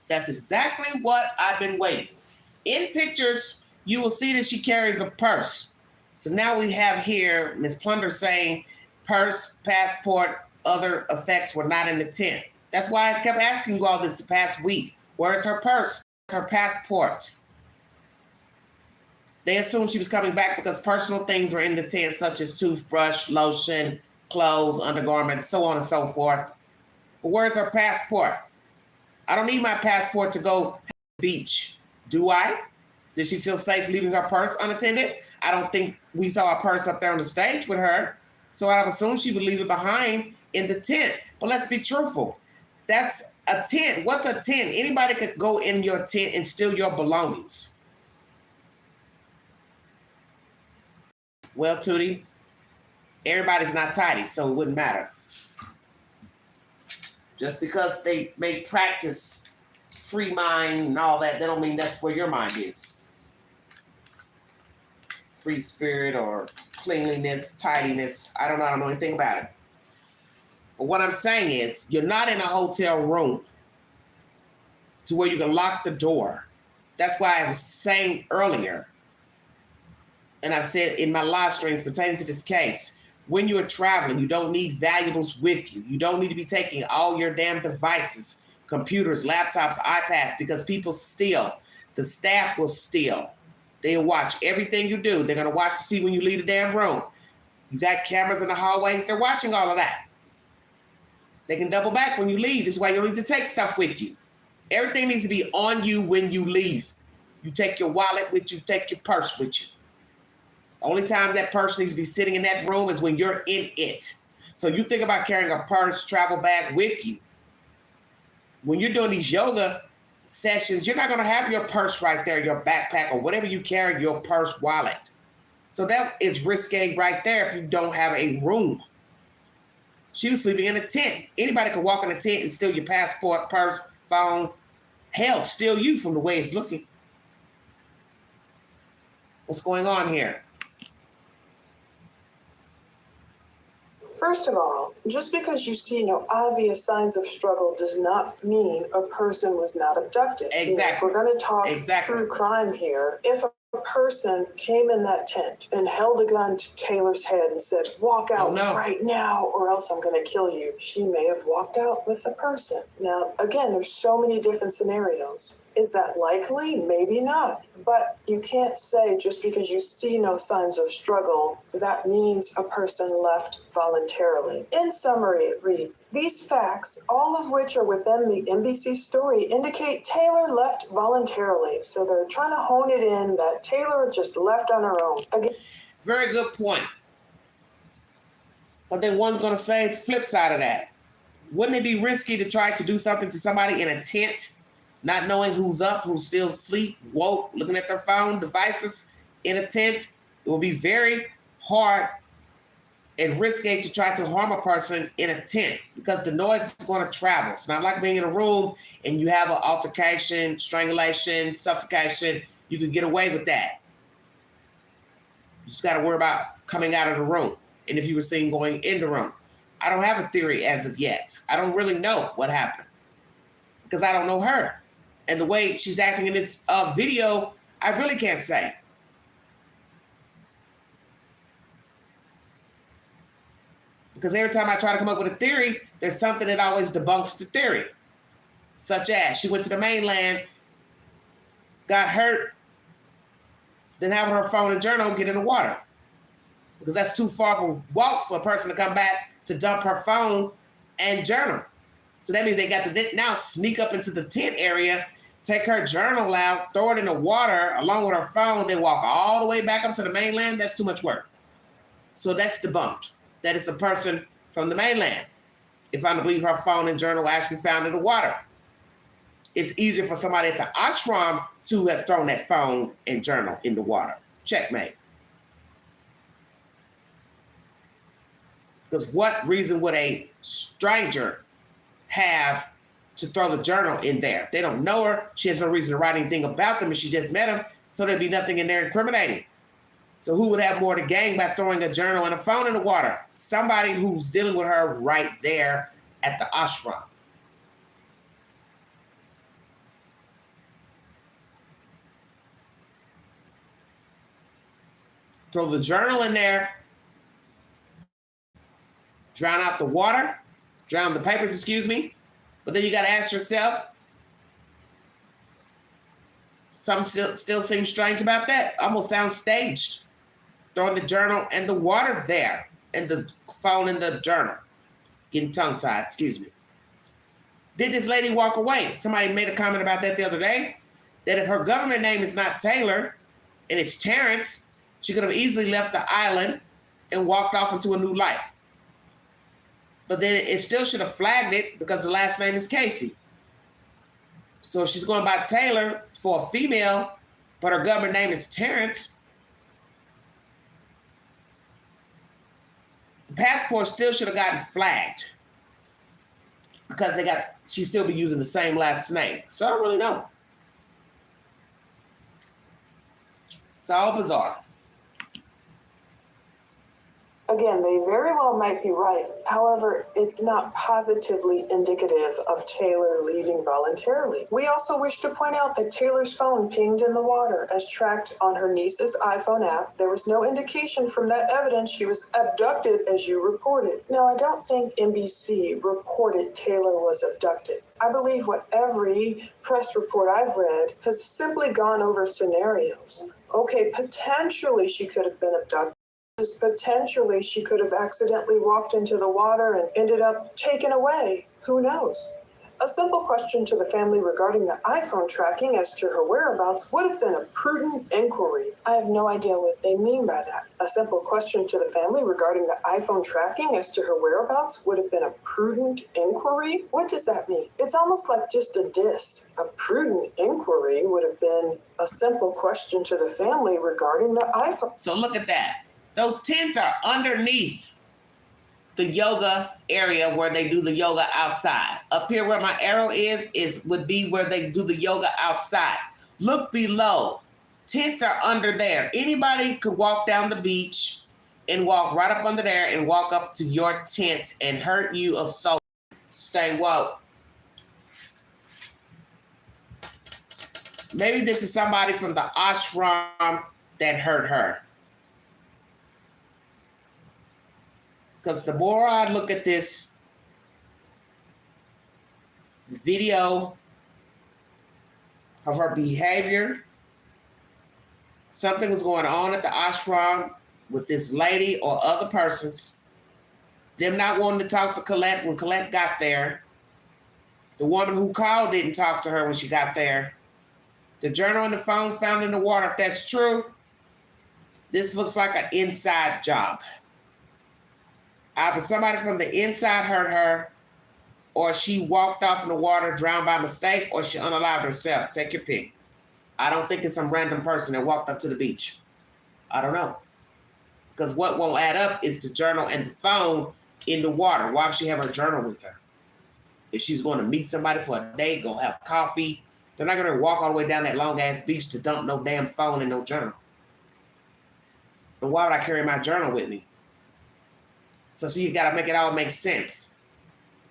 That's exactly what I've been waiting. In pictures, you will see that she carries a purse. So now we have here Ms. Plunder saying purse, passport, other effects were not in the tent. That's why I kept asking you all this the past week. Where's her purse? Her passport? They assumed she was coming back because personal things were in the tent, such as toothbrush, lotion, clothes, undergarments, so on and so forth. But where's her passport? I don't need my passport to go to the beach. Do I? Did she feel safe leaving her purse unattended? I don't think we saw a purse up there on the stage with her. So I assume she would leave it behind in the tent. But let's be truthful. That's a tent. What's a tent? Anybody could go in your tent and steal your belongings. Well, Tootie, everybody's not tidy, so it wouldn't matter. Just because they may practice free mind and all that, that don't mean that's where your mind is. Free spirit or cleanliness, tidiness. I don't know anything about it. But what I'm saying is, you're not in a hotel room to where you can lock the door. That's why I was saying earlier, and I've said in my live streams pertaining to this case, when you're traveling, you don't need valuables with you. You don't need to be taking all your damn devices, computers, laptops, iPads, because people steal. The staff will steal. They'll watch everything you do. They're going to watch to see when you leave the damn room. You got cameras in the hallways. They're watching all of that. They can double back when you leave. This is why you don't need to take stuff with you. Everything needs to be on you when you leave. You take your wallet with you, take your purse with you. The only time that purse needs to be sitting in that room is when you're in it. So you think about carrying a purse, travel bag with you. When you're doing these yoga sessions, you're not going to have your purse right there, your backpack, or whatever you carry, your purse, wallet. So that is risque right there if you don't have a room. She was sleeping in a tent. Anybody can walk in a tent and steal your passport, purse, phone. Hell, steal you from the way it's looking. What's going on here? First of all, just because you see no obvious signs of struggle does not mean a person was not abducted. Exactly. You know, if we're going to talk true crime here, if a person came in that tent and held a gun to Taylor's head and said, walk out right now or else I'm going to kill you, she may have walked out with the person. Now, again, there's so many different scenarios. Is that likely? Maybe not. But you can't say just because you see no signs of struggle, that means a person left voluntarily. In summary, it reads, these facts, all of which are within the NBC story, indicate Taylor left voluntarily. So they're trying to hone it in that Taylor just left on her own. Again, very good point. But then one's going to say the flip side of that. Wouldn't it be risky to try to do something to somebody in a tent, not knowing who's up, who's still asleep, woke, looking at their phone devices in a tent? It will be very hard and risky to try to harm a person in a tent because the noise is going to travel. It's not like being in a room and you have an altercation, strangulation, suffocation. You can get away with that. You just got to worry about coming out of the room. And if you were seen going in the room. I don't have a theory as of yet. I don't really know what happened because I don't know her. And the way she's acting in this video, I really can't say. Because every time I try to come up with a theory, there's something that always debunks the theory. Such as she went to the mainland, got hurt, then having her phone and journal get in the water. Because that's too far of a walk for a person to come back to dump her phone and journal. So that means they got to now sneak up into the tent area, take her journal out, throw it in the water along with her phone, then walk all the way back up to the mainland. That's too much work. So that's debunked. That it's a person from the mainland. If I'm to believe her phone and journal were actually found in the water. It's easier for somebody at the ASHRAM to have thrown that phone and journal in the water. Checkmate. Because what reason would a stranger have to throw the journal in there? They don't know her. She has no reason to write anything about them, and she just met him, so there'd be nothing in there incriminating. So who would have more to gain by throwing a journal and a phone in the water? Somebody who's dealing with her right there at the ASHRAM. Throw the journal in there, drown out the water, drown the papers, excuse me. But then you got to ask yourself, something still seems strange about that. Almost sounds staged. Throwing the journal and the water there, and the phone and the journal. Getting tongue-tied, excuse me. Did this lady walk away? Somebody made a comment about that the other day, that if her government name is not Taylor, and it's Terrence, she could have easily left the island and walked off into a new life. But then it still should have flagged it because the last name is Casey. So if she's going by Taylor for a female, but her government name is Terrence, the passport still should have gotten flagged because she still be using the same last name. So I don't really know. It's all bizarre. Again, they very well might be right. However, it's not positively indicative of Taylor leaving voluntarily. We also wish to point out that Taylor's phone pinged in the water as tracked on her niece's iPhone app. There was no indication from that evidence she was abducted as you reported. Now, I don't think NBC reported Taylor was abducted. I believe what every press report I've read has simply gone over scenarios. Okay, potentially she could have been abducted. Potentially she could have accidentally walked into the water and ended up taken away. Who knows? A simple question to the family regarding the iPhone tracking as to her whereabouts would have been a prudent inquiry. I have no idea what they mean by that. A simple question to the family regarding the iPhone tracking as to her whereabouts would have been a prudent inquiry? What does that mean? It's almost like just a diss. A prudent inquiry would have been a simple question to the family regarding the iPhone. So look at that. Those tents are underneath the yoga area where they do the yoga outside. Up here where my arrow would be where they do the yoga outside. Look below. Tents are under there. Anybody could walk down the beach and walk right up under there and walk up to your tent and hurt you or so. Stay woke. Maybe this is somebody from the ASHRAM that hurt her. Because the more I look at this video of her behavior, something was going on at the ashram with this lady or other persons, them not wanting to talk to Colette when Colette got there, the woman who called didn't talk to her when she got there, the journal on the phone found in the water. If that's true, this looks like an inside job. Either somebody from the inside hurt her, or she walked off in the water, drowned by mistake, or she unalived herself. Take your pick. I don't think it's some random person that walked up to the beach. I don't know. Because what won't add up is the journal and the phone in the water. Why would she have her journal with her? If she's going to meet somebody for a date, go have coffee, they're not going to walk all the way down that long-ass beach to dump no damn phone and no journal. But why would I carry my journal with me? So you got to make it all make sense.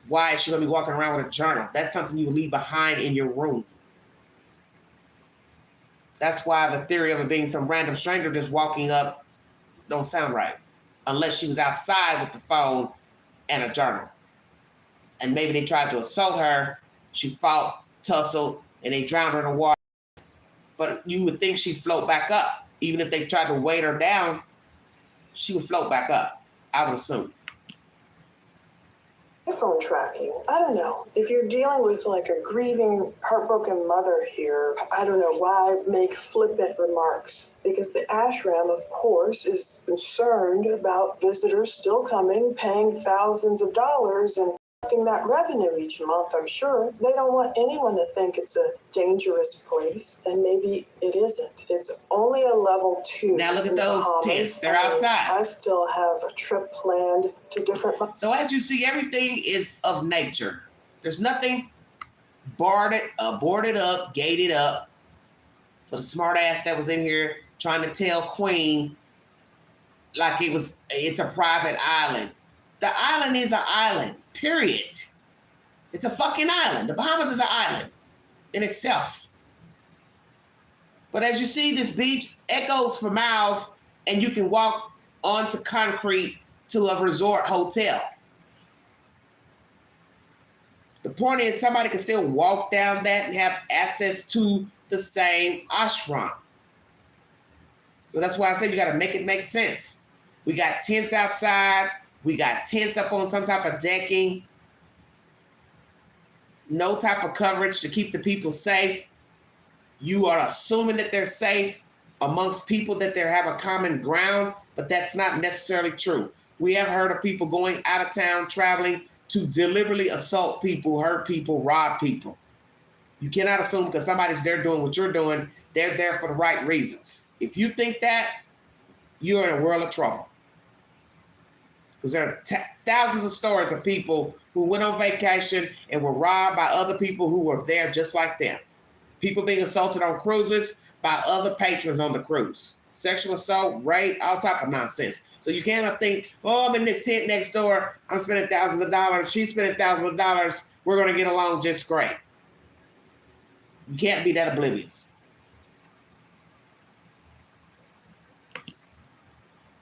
Why is she going to be walking around with a journal? That's something you leave behind in your room. That's why the theory of it being some random stranger just walking up don't sound right. Unless she was outside with the phone and a journal. And maybe they tried to assault her. She fought, tussled, and they drowned her in the water. But you would think she'd float back up. Even if they tried to weight her down, she would float back up. I would assume. iPhone tracking. I don't know. If you're dealing with like a grieving, heartbroken mother here, I don't know why make flippant remarks. Because the ASHRAM, of course, is concerned about visitors still coming, paying thousands of dollars and collecting that revenue each month, I'm sure. They don't want anyone to think it's a dangerous place, and maybe it isn't. It's only a level 2. Now look at those tents. They're outside. I still have a trip planned to different... So as you see, everything is of nature. There's nothing boarded up, gated up. For the smart ass that was in here trying to tell Queen like it's a private island. The island is an island, period. It's a fucking island. The Bahamas is an island in itself. But as you see, this beach echoes for miles, and you can walk onto concrete to a resort hotel. The point is somebody can still walk down that and have access to the same ashram. So that's why I said you got to make it make sense. We got tents outside. We got tents up on some type of decking. No type of coverage to keep the people safe. You are assuming that they're safe amongst people that they have a common ground, but that's not necessarily true. We have heard of people going out of town, traveling to deliberately assault people, hurt people, rob people. You cannot assume because somebody's there doing what you're doing, they're there for the right reasons. If you think that, you're in a world of trouble. Because there are thousands of stories of people who went on vacation and were robbed by other people who were there just like them. People being assaulted on cruises by other patrons on the cruise. Sexual assault, rape, all type of nonsense. So you cannot think, oh, I'm in this tent next door, I'm spending thousands of dollars, she's spending thousands of dollars, we're going to get along just great. You can't be that oblivious.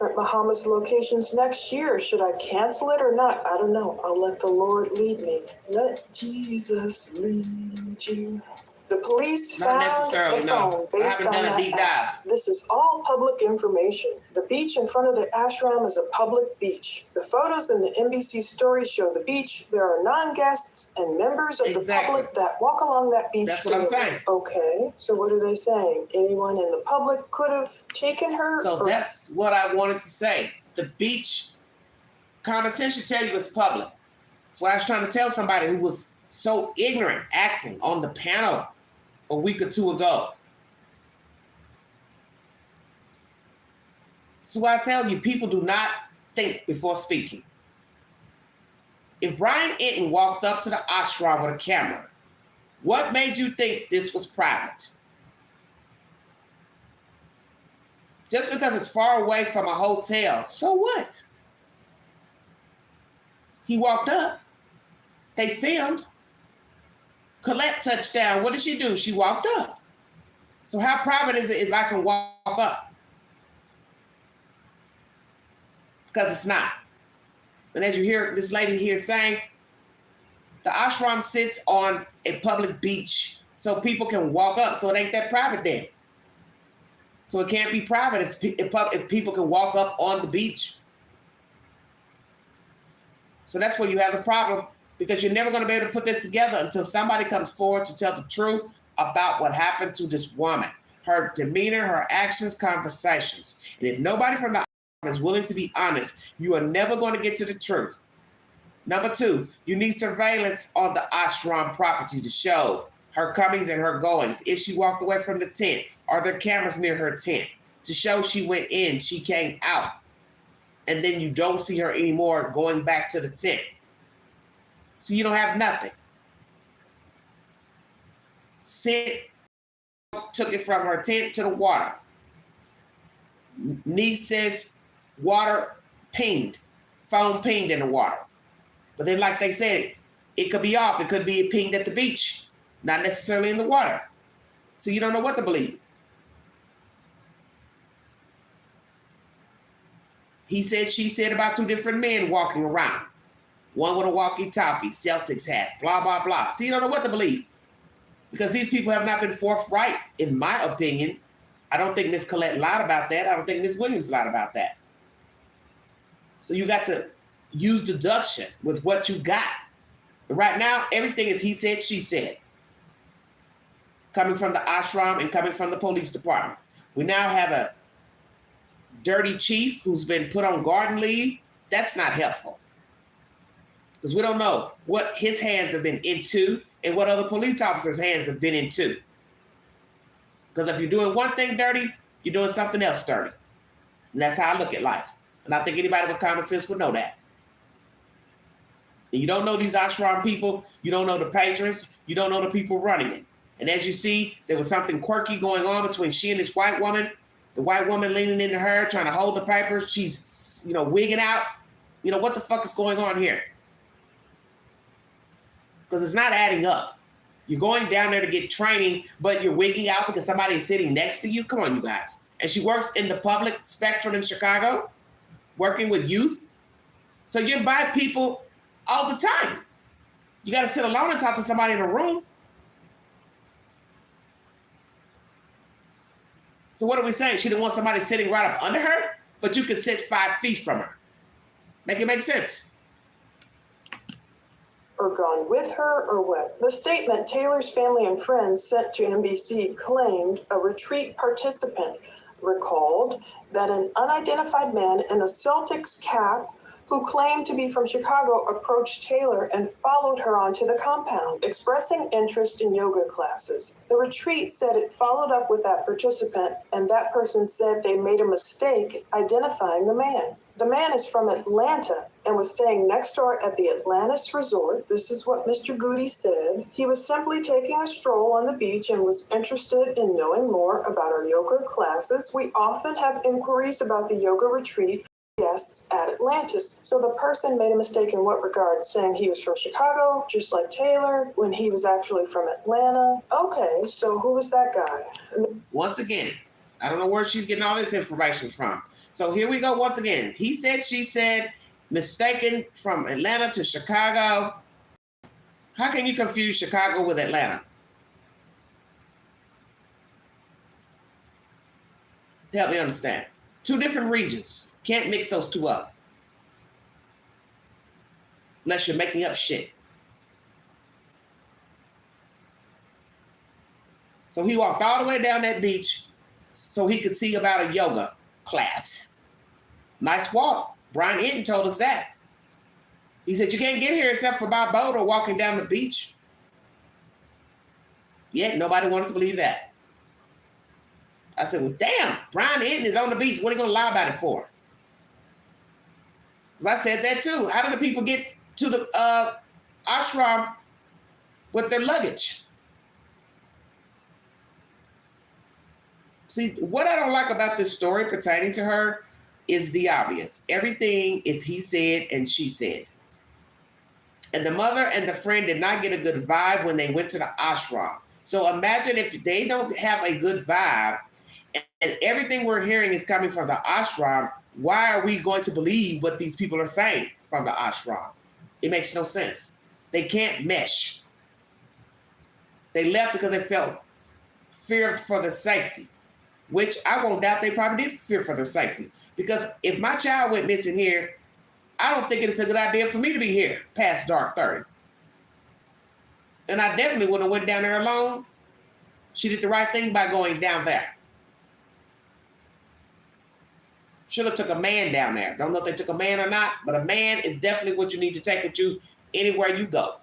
At Bahamas locations next year. Should I cancel it or not? I don't know. I'll let the Lord lead me. Let Jesus lead you. The police Not found necessarily, the no. phone I based haven't on done a that deep app. dive. This is all public information. The beach in front of the ASHRAM is a public beach. The photos in the NBC story show the beach. There are non-guests and members of the Exactly. public that walk along that beach That's what I'm daily. saying. Okay, so what are they saying? Anyone in the public could have taken her? So or- that's what I wanted to say. The beach, common sense should tell you it's public. That's what I was trying to tell somebody who was so ignorant acting on the panel a week or two ago. So I tell you, people do not think before speaking. If Brian Enton walked up to the ASHRAM with a camera, what made you think this was private? Just because it's far away from a hotel, so what? He walked up. They filmed. Colette touched down. What did she do? She walked up. So how private is it if I can walk up? Because it's not. And as you hear this lady here saying, the ASHRAM sits on a public beach so people can walk up. So it ain't that private then. So it can't be private if people can walk up on the beach. So that's where you have the problem, because you're never going to be able to put this together until somebody comes forward to tell the truth about what happened to this woman, her demeanor, her actions, conversations. And if nobody from the is willing to be honest, you are never going to get to the truth. Number two, you need surveillance on the ASHRAM property to show her comings and her goings. If she walked away from the tent, are there cameras near her tent to show she went in, she came out, and then you don't see her anymore going back to the tent. So you don't have nothing. Sid took it from her tent to the water. Niece says water pinged, phone pinged in the water. But then, like they said, it could be off. It could be pinged at the beach, not necessarily in the water. So you don't know what to believe. He said, she said about two different men walking around. One with a walkie-talkie, Celtics hat, blah, blah, blah. So you don't know what to believe. Because these people have not been forthright, in my opinion. I don't think Miss Colette lied about that. I don't think Miss Williams lied about that. So you got to use deduction with what you got. But right now, everything is he said, she said. Coming from the ASHRAM and coming from the police department. We now have a dirty chief who's been put on garden leave. That's not helpful. Because we don't know what his hands have been into and what other police officers' hands have been into. Because if you're doing one thing dirty, you're doing something else dirty. And that's how I look at life. And I think anybody with common sense would know that. And you don't know these ASHRAM people, you don't know the patrons, you don't know the people running it. And as you see, there was something quirky going on between she and this white woman. The white woman leaning into her, trying to hold the papers. She's, wigging out. What the fuck is going on here? Because it's not adding up. You're going down there to get training, but you're wigging out because somebody is sitting next to you? Come on, you guys. And she works in the public spectrum in Chicago, working with youth. So you're by people all the time. You got to sit alone and talk to somebody in a room. So what are we saying? She didn't want somebody sitting right up under her, but you could sit 5 feet from her. Make it make sense. Or gone with her, or what? The statement Taylor's family and friends sent to NBC claimed a retreat participant recalled that an unidentified man in a Celtics cap who claimed to be from Chicago, approached Taylor and followed her onto the compound, expressing interest in yoga classes. The retreat said it followed up with that participant, and that person said they made a mistake identifying the man. The man is from Atlanta and was staying next door at the Atlantis Resort. This is what Mr. Goody said. He was simply taking a stroll on the beach and was interested in knowing more about our yoga classes. We often have inquiries about the yoga retreat for guests at Atlantis. So the person made a mistake in what regard, saying he was from Chicago, just like Taylor, when he was actually from Atlanta. Okay, so who was that guy? Once again, I don't know where she's getting all this information from. So here we go once again. He said, she said, mistaken from Atlanta to Chicago. How can you confuse Chicago with Atlanta? Help me understand. Two different regions. Can't mix those two up. Unless you're making up shit. So he walked all the way down that beach so he could see about a yoga class. Nice walk. Brian Hinton told us that. He said, you can't get here except for by boat or walking down the beach. Yet nobody wanted to believe that. I said, well, damn, Brian Hinton is on the beach. What are you going to lie about it for? Because I said that too. How do the people get to the ashram with their luggage? See, what I don't like about this story pertaining to her is the obvious. Everything is he said and she said. And the mother and the friend did not get a good vibe when they went to the ashram. So imagine if they don't have a good vibe and everything we're hearing is coming from the ashram, why are we going to believe what these people are saying from the ashram? It makes no sense. They can't mesh. They left because they felt feared for their safety, which I won't doubt they probably did fear for their safety. Because if my child went missing here, I don't think it's a good idea for me to be here past dark 30. And I definitely wouldn't have went down there alone. She did the right thing by going down there. Should have took a man down there. Don't know if they took a man or not, but a man is definitely what you need to take with you anywhere you go.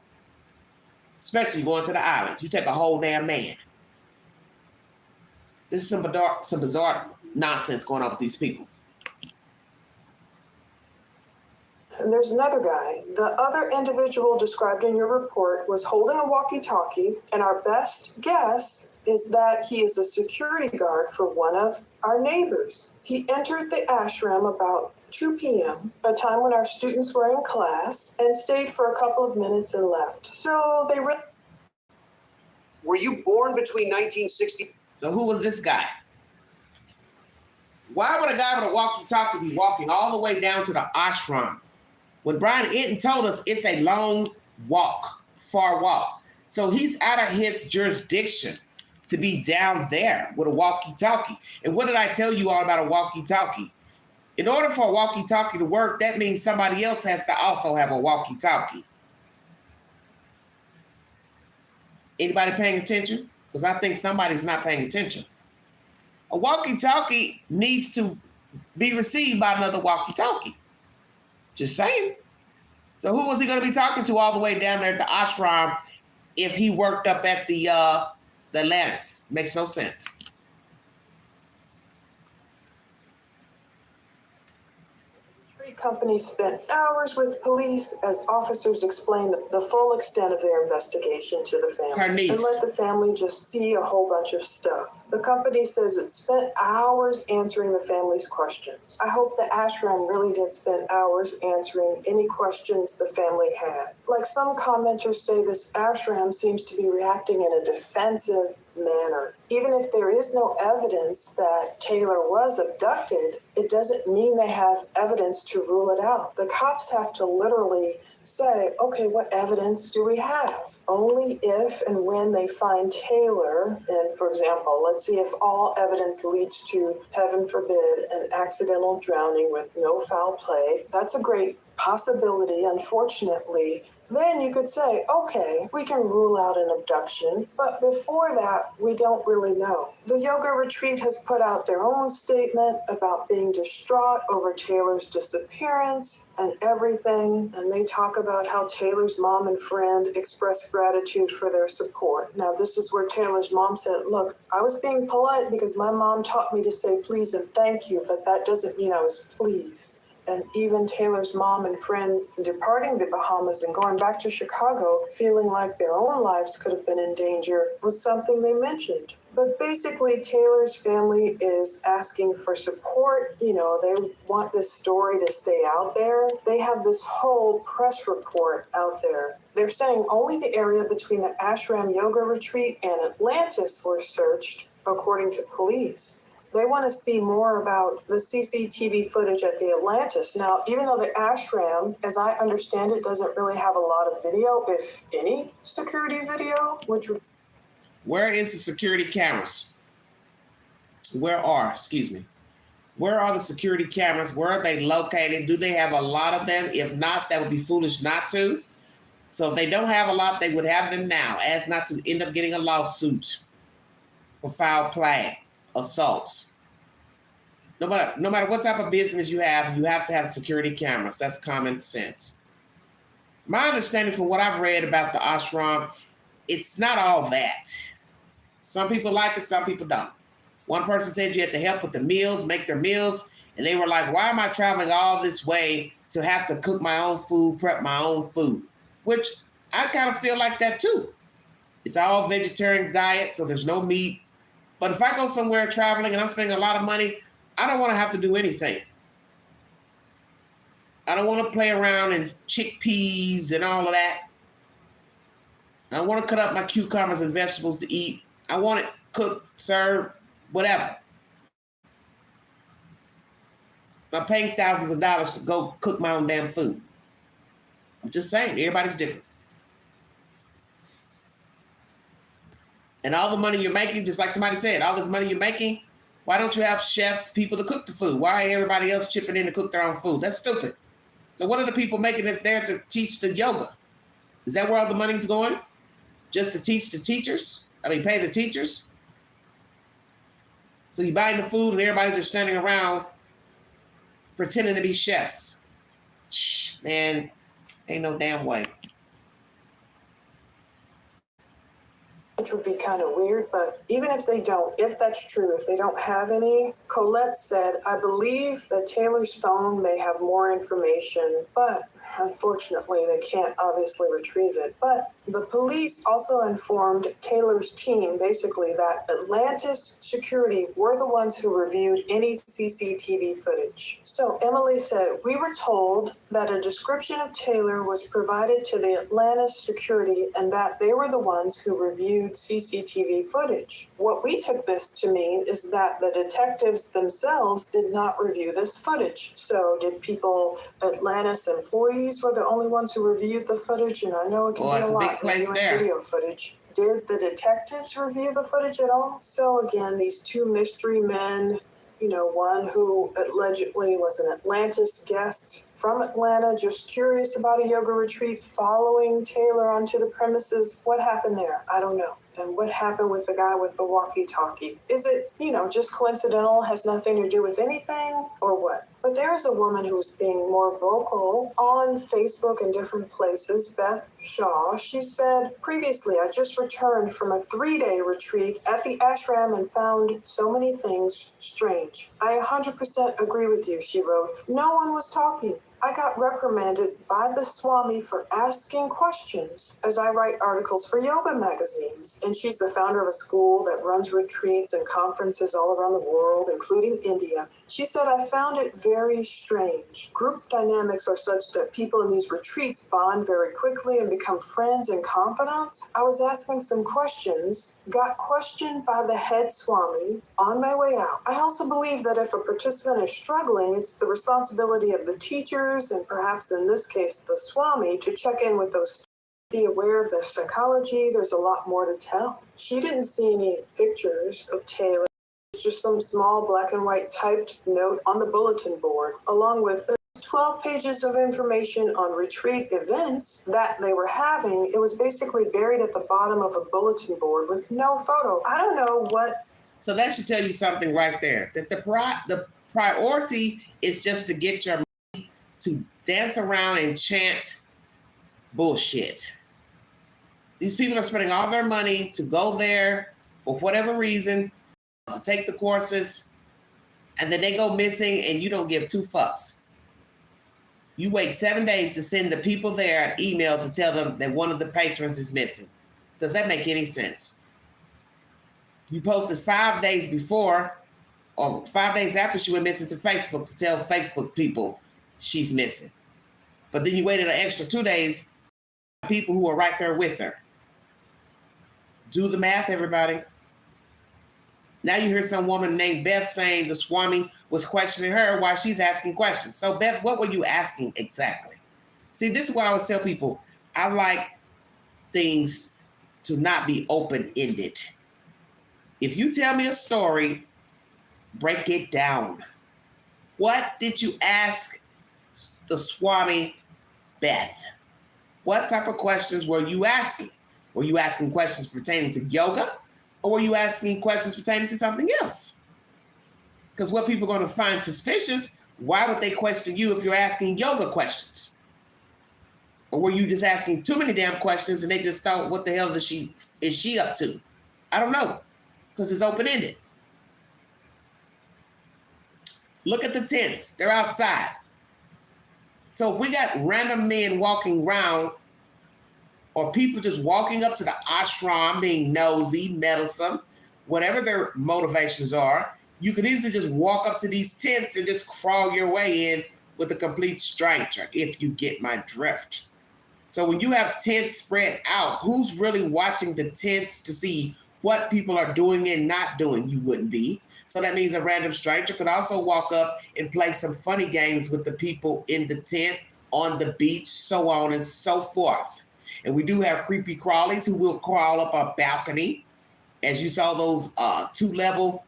Especially going to the islands. You take a whole damn man. This is some bizarre nonsense going on with these people. And there's another guy. The other individual described in your report was holding a walkie-talkie, and our best guess is that he is a security guard for one of our neighbors. He entered the ashram about 2 p.m., a time when our students were in class, and stayed for a couple of minutes and left. So they Were you born between 1960? So who was this guy? Why would a guy with a walkie-talkie be walking all the way down to the ashram? When Brian Hinton told us it's a long walk, far walk. So he's out of his jurisdiction to be down there with a walkie-talkie. And what did I tell you all about a walkie-talkie? In order for a walkie-talkie to work, that means somebody else has to also have a walkie-talkie. Anybody paying attention? Because I think somebody's not paying attention. A walkie-talkie needs to be received by another walkie-talkie. Just saying. So who was he going to be talking to all the way down there at the ashram if he worked up at the Atlantis? Makes no sense. company spent hours with police as officers explained the full extent of their investigation to the family. Her niece. And let the family just see a whole bunch of stuff. The company says it spent hours answering the family's questions. I hope the ASHRAM really did spend hours answering any questions the family had. Like some commenters say, this ASHRAM seems to be reacting in a defensive manner. Even if there is no evidence that Taylor was abducted, it doesn't mean they have evidence to rule it out. The cops have to literally say, okay, what evidence do we have? Only if and when they find Taylor, and for example, let's see if all evidence leads to, heaven forbid, an accidental drowning with no foul play. That's a great possibility. Unfortunately, then you could say, okay, we can rule out an abduction, but before that, we don't really know. The yoga retreat has put out their own statement about being distraught over Taylor's disappearance and everything, and they talk about how Taylor's mom and friend expressed gratitude for their support. Now, this is where Taylor's mom said, look, I was being polite because my mom taught me to say please and thank you, but that doesn't mean I was pleased. And even Taylor's mom and friend departing the Bahamas and going back to Chicago, feeling like their own lives could have been in danger, was something they mentioned. But basically, Taylor's family is asking for support. You know, they want this story to stay out there. They have this whole press report out there. They're saying only the area between the ASHRAM yoga retreat and Atlantis were searched, according to police. They want to see more about the CCTV footage at the Atlantis. Now, even though the ASHRAM, as I understand it, doesn't really have a lot of video, if any security video, which... Where is the security cameras? Where are the security cameras? Where are they located? Do they have a lot of them? If not, that would be foolish not to. So if they don't have a lot, they would have them now, as not to end up getting a lawsuit for foul play. Assaults. No matter what type of business you have to have security cameras. That's common sense. My understanding from what I've read about the ASHRAM, it's not all that. Some people like it, some people don't. One person said you had to help with the meals, make their meals, and they were like, why am I traveling all this way to have to cook my own food, prep my own food? Which I kind of feel like that too. It's all vegetarian diet, so there's no meat. But if I go somewhere traveling and I'm spending a lot of money, I don't want to have to do anything. I don't want to play around in chickpeas and all of that. I want to cut up my cucumbers and vegetables to eat. I want it cooked, served, whatever. I'm paying thousands of dollars to go cook my own damn food. I'm just saying, everybody's different. And all the money you're making, just like somebody said, all this money you're making, why don't you have chefs, people to cook the food? Why ain't everybody else chipping in to cook their own food? That's stupid. So what are the people making that's there to teach the yoga? Is that where all the money's going? Just to teach the teachers? Pay the teachers? So you're buying the food and everybody's just standing around pretending to be chefs. Man, ain't no damn way. Which would be kind of weird, but even if they don't, if that's true, if they don't have any, Colette said, I believe that Taylor's phone may have more information, but unfortunately they can't obviously retrieve it. But the police also informed Taylor's team, basically, that Atlantis security were the ones who reviewed any CCTV footage. So Emily said, we were told that a description of Taylor was provided to the Atlantis security and that they were the ones who reviewed CCTV footage. What we took this to mean is that the detectives themselves did not review this footage. So did people, Atlantis employees were the only ones who reviewed the footage? And I know it can be a lot reviewing video footage. Did the detectives review the footage at all? So again, these two mystery men, one who allegedly was an Atlantis guest from Atlanta, just curious about a yoga retreat, following Taylor onto the premises. What happened there? I don't know. And what happened with the guy with the walkie-talkie? Is it, just coincidental, has nothing to do with anything, or what? But there is a woman who's being more vocal on Facebook and different places, Beth Shaw. She said, previously, I just returned from a 3-day retreat at the ASHRAM and found so many things strange. I 100% agree with you, she wrote. No one was talking. I got reprimanded by the Swami for asking questions as I write articles for yoga magazines. And she's the founder of a school that runs retreats and conferences all around the world, including India. She said, I found it very strange. Group dynamics are such that people in these retreats bond very quickly and become friends and confidants. I was asking some questions, got questioned by the head Swami on my way out. I also believe that if a participant is struggling, it's the responsibility of the teachers, and perhaps in this case the Swami, to check in with those, be aware of their psychology. There's a lot more to tell. She didn't see any pictures of Taylor, just some small black and white typed note on the bulletin board, along with 12 pages of information on retreat events that they were having. It was basically buried at the bottom of a bulletin board with no photo. I don't know what. So that should tell you something right there, that the priority is just to get your money to dance around and chant bullshit. These people are spending all their money to go there for whatever reason, to take the courses, and then they go missing and you don't give two fucks. You wait 7 days to send the people there an email to tell them that one of the patrons is missing. Does that make any sense? You posted 5 days before or 5 days after she went missing to Facebook to tell Facebook people she's missing. But then you waited an extra 2 days for people who are right there with her. Do the math, everybody. Now you hear some woman named Beth saying the Swami was questioning her while she's asking questions. So Beth, what were you asking exactly? See, this is why I always tell people, I like things to not be open-ended. If you tell me a story, break it down. What did you ask the Swami, Beth? What type of questions were you asking? Were you asking questions pertaining to yoga? Or were you asking questions pertaining to something else? Because what people are going to find suspicious, why would they question you if you're asking yoga questions? Or were you just asking too many damn questions and they just thought, what the hell is she up to? I don't know, because it's open-ended. Look at the tents. They're outside. So we got random men walking around or people just walking up to the ashram, being nosy, meddlesome, whatever their motivations are. You could easily just walk up to these tents and just crawl your way in with a complete stranger, if you get my drift. So when you have tents spread out, who's really watching the tents to see what people are doing and not doing? You wouldn't be. So that means a random stranger could also walk up and play some funny games with the people in the tent, on the beach, so on and so forth. And we do have creepy crawlies who will crawl up a balcony. As you saw those 2-level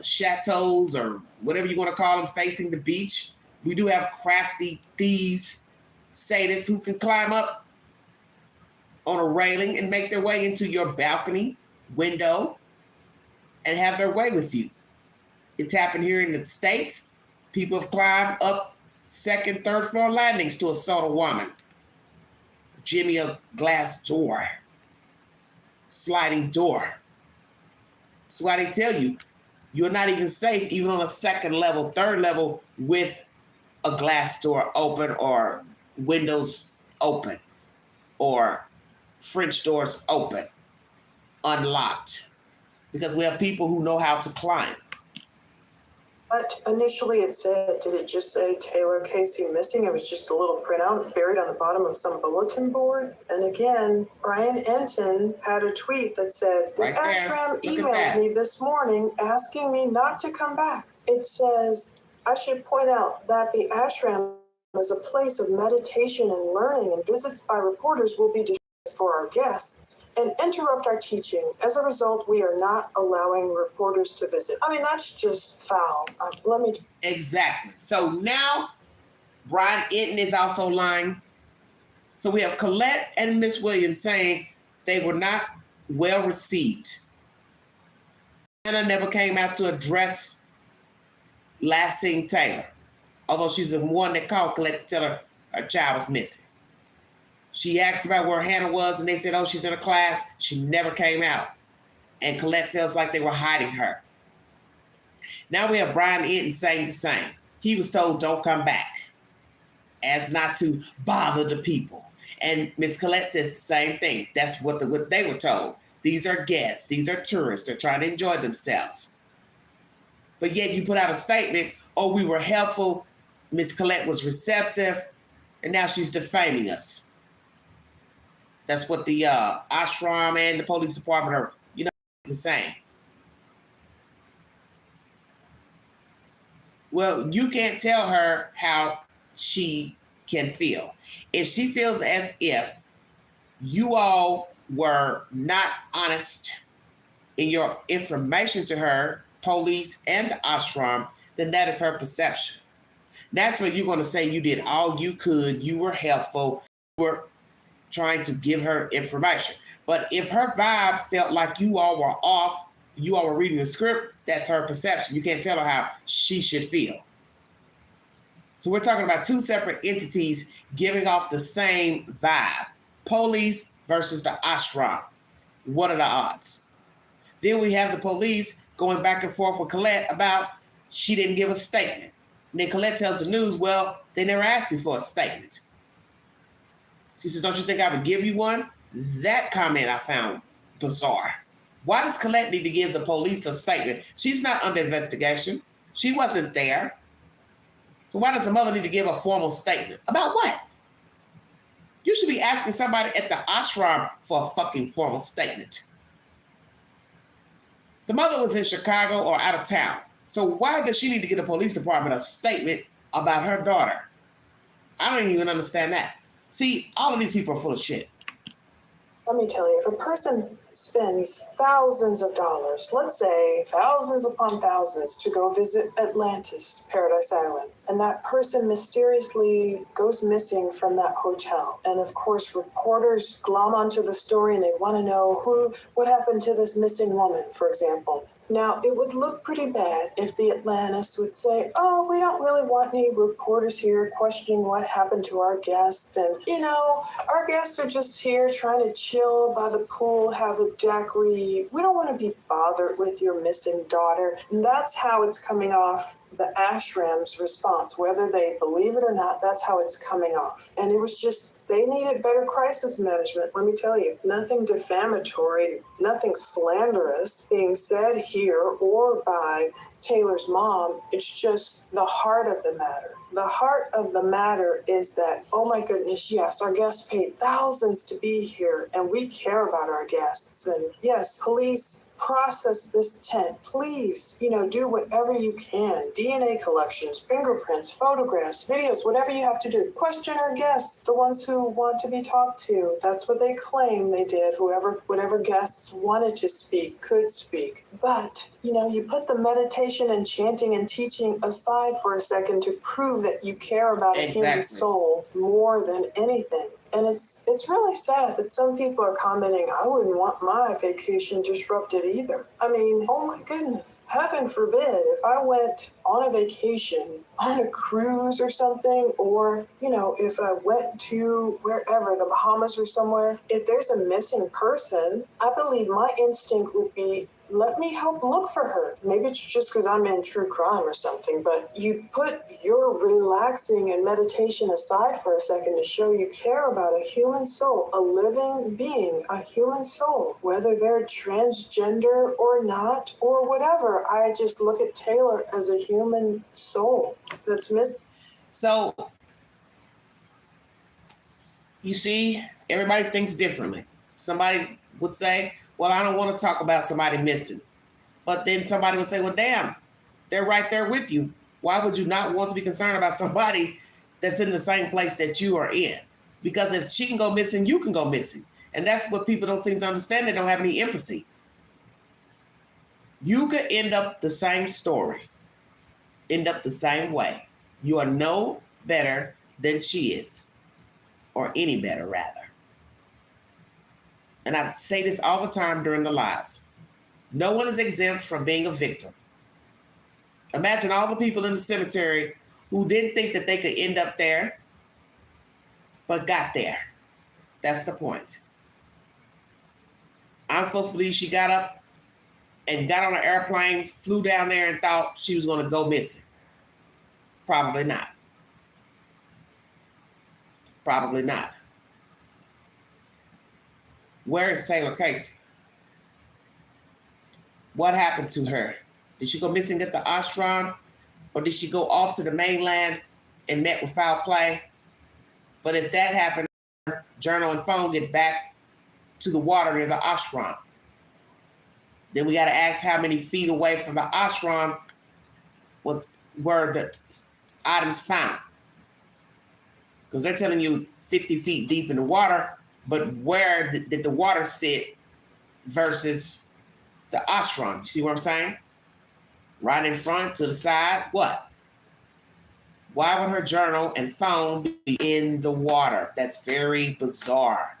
chateaus or whatever you want to call them facing the beach. We do have crafty thieves, sadists who can climb up on a railing and make their way into your balcony window and have their way with you. It's happened here in the States. People have climbed up 2nd, 3rd floor landings to assault a woman. Jimmy a glass door, sliding door. That's why they tell you, you're not even safe even on a 2nd level, 3rd level with a glass door open or windows open or French doors open, unlocked, because we have people who know how to climb. But initially it said, did it just say Taylor Casey missing? It was just a little printout buried on the bottom of some bulletin board. And again, Brian Enton had a tweet that said, the Right there. ASHRAM Look at emailed that. me this morning asking me not to come back. It says, I should point out that the ASHRAM is a place of meditation and learning, and visits by reporters will be destroyed for our guests and interrupt our teaching. As a result, we are not allowing reporters to visit. I mean, that's just foul. Exactly. So now Brian Enton is also lying. So we have Colette and Miss Williams saying they were not well received. Anna never came out to address Lassing Taylor, although she's the one that called Colette to tell her her child was missing. She asked about where Hannah was, and they said, oh, she's in a class. She never came out. And Colette feels like they were hiding her. Now we have Brian Enton saying the same. He was told, don't come back, as not to bother the people. And Miss Colette says the same thing. That's what they were told. These are guests. These are tourists. They're trying to enjoy themselves. But yet you put out a statement, oh, we were helpful. Miss Colette was receptive. And now she's defaming us. That's what the ASHRAM and the police department are, the same. Well, you can't tell her how she can feel. If she feels as if you all were not honest in your information to her, police and ASHRAM, then that is her perception. naturally you're going to say you did all you could, you were helpful, you were trying to give her information. But if her vibe felt like you all were off, you all were reading the script, that's her perception. You can't tell her how she should feel. So we're talking about two separate entities giving off the same vibe. Police versus the ASHRAM. What are the odds? Then we have the police going back and forth with Colette about she didn't give a statement. And then Colette tells the news, well, they never asked me for a statement. She says, don't you think I would give you one? That comment I found bizarre. Why does Colette need to give the police a statement? She's not under investigation. She wasn't there. So why does the mother need to give a formal statement? About what? You should be asking somebody at the ASHRAM for a fucking formal statement. The mother was in Chicago or out of town. So why does she need to give the police department a statement about her daughter? I don't even understand that. See, all of these people are full of shit. Let me tell you, if a person spends thousands of dollars, let's say thousands upon thousands, to go visit Atlantis, Paradise Island, and that person mysteriously goes missing from that hotel, and of course reporters glom onto the story and they want to know what happened to this missing woman, for example. Now, it would look pretty bad if the Atlantis would say, oh, we don't really want any reporters here questioning what happened to our guests. And, our guests are just here trying to chill by the pool, have a daiquiri. We don't want to be bothered with your missing daughter. And that's how it's coming off the ASHRAM's response. Whether they believe it or not, that's how it's coming off. And it was just, they needed better crisis management, let me tell you. Nothing defamatory, nothing slanderous being said here or by Taylor's mom. It's just the heart of the matter. The heart of the matter is that, oh my goodness, yes, our guests paid thousands to be here and we care about our guests. And yes, police, process this tent. Please, do whatever you can. DNA collections, fingerprints, photographs, videos, whatever you have to do. Question our guests, the ones who want to be talked to. That's what they claim they did. Whatever guests wanted to speak, could speak. But, you put the meditation and chanting and teaching aside for a second to prove that you care about a human soul more than anything. And it's really sad that some people are commenting, I wouldn't want my vacation disrupted either. I mean, oh my goodness, heaven forbid if I went on a vacation, on a cruise or something, or, if I went to wherever, the Bahamas or somewhere, if there's a missing person, I believe my instinct would be, let me help look for her. Maybe it's just because I'm in true crime or something, but you put your relaxing and meditation aside for a second to show you care about a human soul, a living being, a human soul, whether they're transgender or not or whatever. I just look at Taylor as a human soul that's missing. So, you see, everybody thinks differently. Somebody would say, well, I don't want to talk about somebody missing. But then somebody would say, well, damn, they're right there with you. Why would you not want to be concerned about somebody that's in the same place that you are in? Because if she can go missing, you can go missing. And that's what people don't seem to understand. They don't have any empathy. You could end up the same story, end up the same way. You are no better than she is, or any better, rather. And I say this all the time during the lives. No one is exempt from being a victim. Imagine all the people in the cemetery who didn't think that they could end up there, but got there. That's the point. I'm supposed to believe she got up and got on an airplane, flew down there and thought she was going to go missing. Probably not. Probably not. Where is Taylor Casey? What happened to her? Did she go missing at the ASHRAM? Or did she go off to the mainland and met with foul play? But if that happened, Journal and phone get back to the water near the ASHRAM. Then we got to ask how many feet away from the ASHRAM were the items found. Because they're telling you 50 feet deep in the water, but where did the water sit versus the ASHRAM? You see what I'm saying? Right in front, to the side, what? Why would her journal and phone be in the water? That's very bizarre.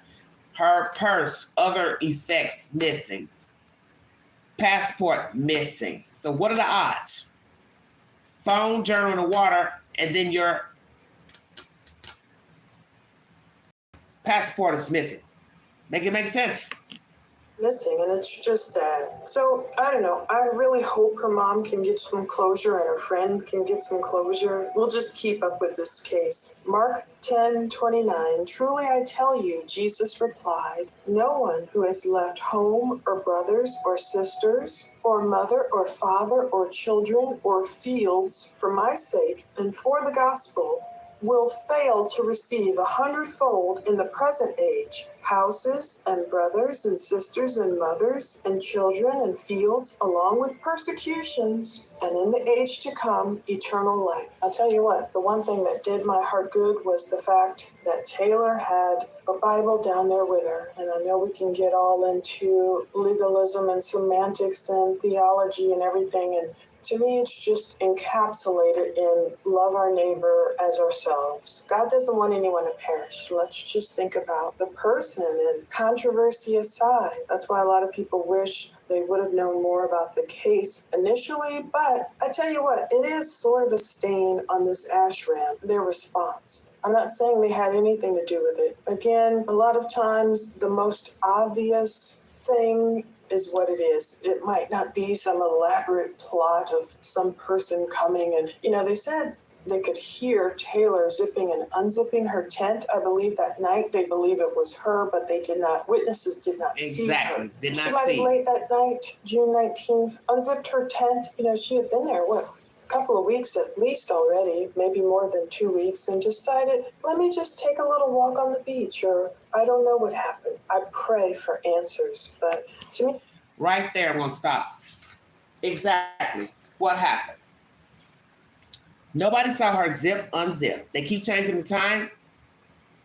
Her purse, other effects missing. Passport missing. So what are the odds? Phone, journal in the water, and then your passport is missing. Make it make sense. Missing, and it's just sad. So I don't know. I really hope her mom can get some closure and her friend can get some closure. We'll just keep up with this case. Mark 10:29. Truly I tell you, Jesus replied, no one who has left home or brothers or sisters or mother or father or children or fields for my sake and for the gospel will fail to receive 100-fold in the present age, houses and brothers and sisters and mothers and children and fields, along with persecutions, and in the age to come, eternal life. I'll tell you what, the one thing that did my heart good was the fact that Taylor had a Bible down there with her. And I know we can get all into legalism and semantics and theology and everything, and to me, it's just encapsulated in love our neighbor as ourselves. God doesn't want anyone to perish. Let's just think about the person, and controversy aside. That's why a lot of people wish they would have known more about the case initially. But I tell you what, it is sort of a stain on this ASHRAM, their response. I'm not saying they had anything to do with it. Again, a lot of times the most obvious thing is what it is. It might not be some elaborate plot of some person coming and, they said they could hear Taylor zipping and unzipping her tent. I believe that night they believe it was her, but they did not, witnesses did not see her. Exactly. Did not She might have see. late that night, June 19th, unzipped her tent. She had been there, a couple of weeks at least already, maybe more than 2 weeks, and decided, let me just take a little walk on the beach, or I don't know what happened. I pray for answers, but to me... Right there, I'm going to stop. Exactly. What happened? Nobody saw her zip, unzip. They keep changing the time.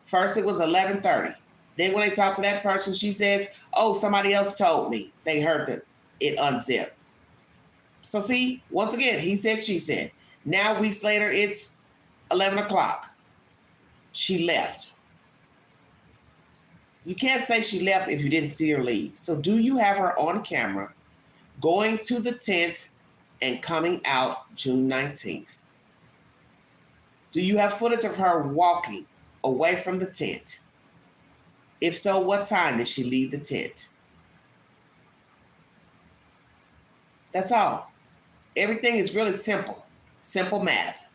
First, it was 11:30. Then when they talk to that person, she says, oh, somebody else told me. They heard it unzip. So see, once again, he said, she said. Now, weeks later, it's 11 o'clock. She left. You can't say she left if you didn't see her leave. So do you have her on camera going to the tent and coming out June 19th? Do you have footage of her walking away from the tent? If so, what time did she leave the tent? That's all. Everything is really simple. Simple math.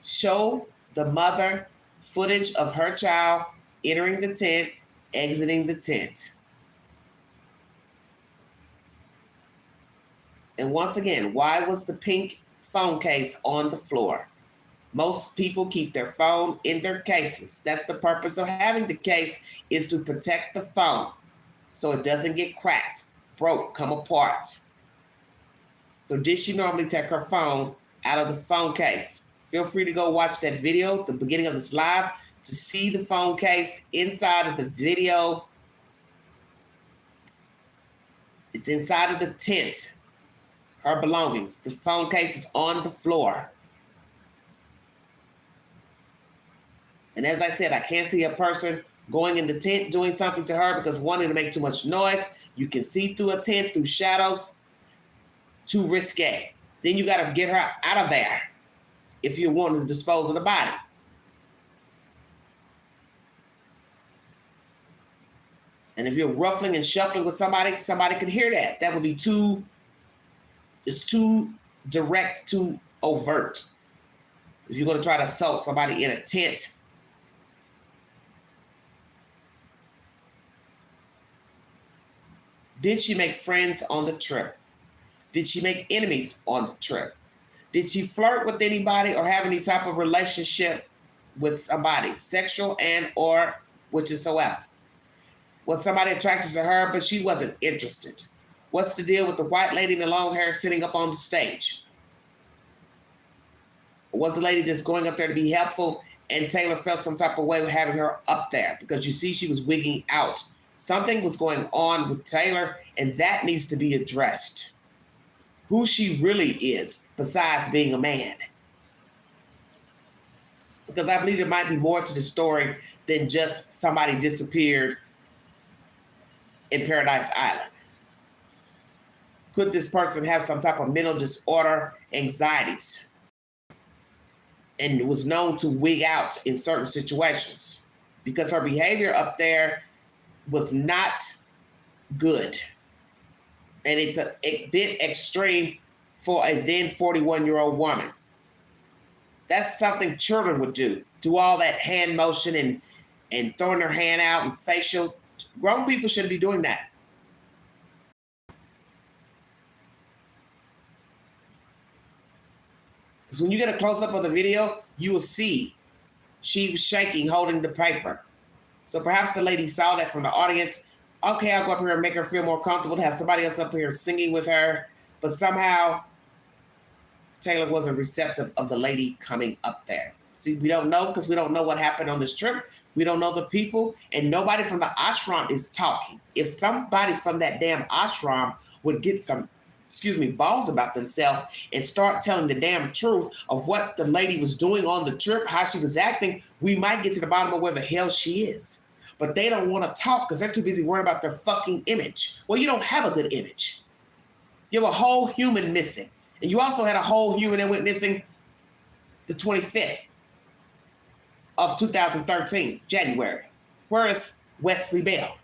Show the mother footage of her child entering the tent, exiting the tent. And once again, why was the pink phone case on the floor? Most people keep their phone in their cases. That's the purpose of having the case, is to protect the phone so it doesn't get cracked, broke, come apart. So did she normally take her phone out of the phone case? Feel free to go watch that video, the beginning of this live, to see the phone case inside of the video. It's inside of the tent. Her belongings. The phone case is on the floor. And as I said, I can't see a person going in the tent doing something to her because wanting to make too much noise. You can see through a tent, through shadows. Too risque. Then you got to get her out of there if you want to dispose of the body. And if you're ruffling and shuffling with somebody could hear that. That would be too direct, too overt. If you're going to try to assault somebody in a tent. Did she make friends on the trip? Did she make enemies on the trip? Did she flirt with anybody or have any type of relationship with somebody, sexual and or whatsoever? Was somebody attracted to her, but she wasn't interested? What's the deal with the white lady in the long hair sitting up on the stage? Or was the lady just going up there to be helpful and Taylor felt some type of way with having her up there? Because you see she was wigging out. Something was going on with Taylor, and that needs to be addressed. Who she really is, besides being a man. Because I believe there might be more to the story than just somebody disappeared in Paradise Island. Could this person have some type of mental disorder, anxieties, and was known to wig out in certain situations? Because her behavior up there was not good. And it's a bit extreme for a then 41-year-old woman. That's something children would do. Do all that hand motion and throwing their hand out and facial. Grown people shouldn't be doing that. Because when you get a close-up of the video, you will see she was shaking, holding the paper. So perhaps the lady saw that from the audience. Okay, I'll go up here and make her feel more comfortable to have somebody else up here singing with her. But somehow, Taylor wasn't receptive of the lady coming up there. See, we don't know because we don't know what happened on this trip. We don't know the people, and nobody from the ASHRAM is talking. If somebody from that damn ASHRAM would get some, balls about themselves and start telling the damn truth of what the lady was doing on the trip, how she was acting, we might get to the bottom of where the hell she is. But they don't want to talk because they're too busy worrying about their fucking image. Well, you don't have a good image. You have a whole human missing. And you also had a whole human that went missing the 25th of 2013, January. Where is Wesley Bell?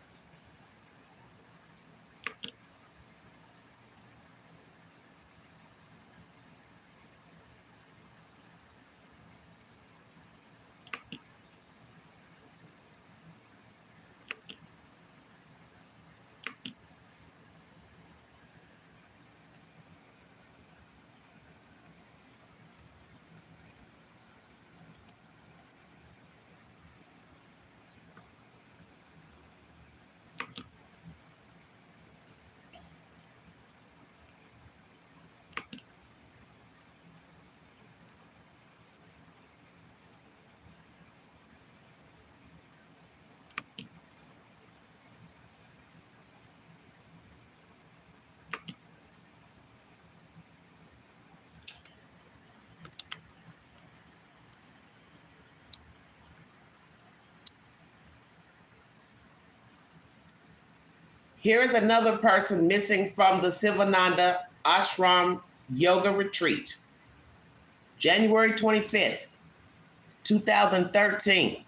Here is another person missing from the SIVANANDA ASHRAM Yoga Retreat. January 25th, 2013.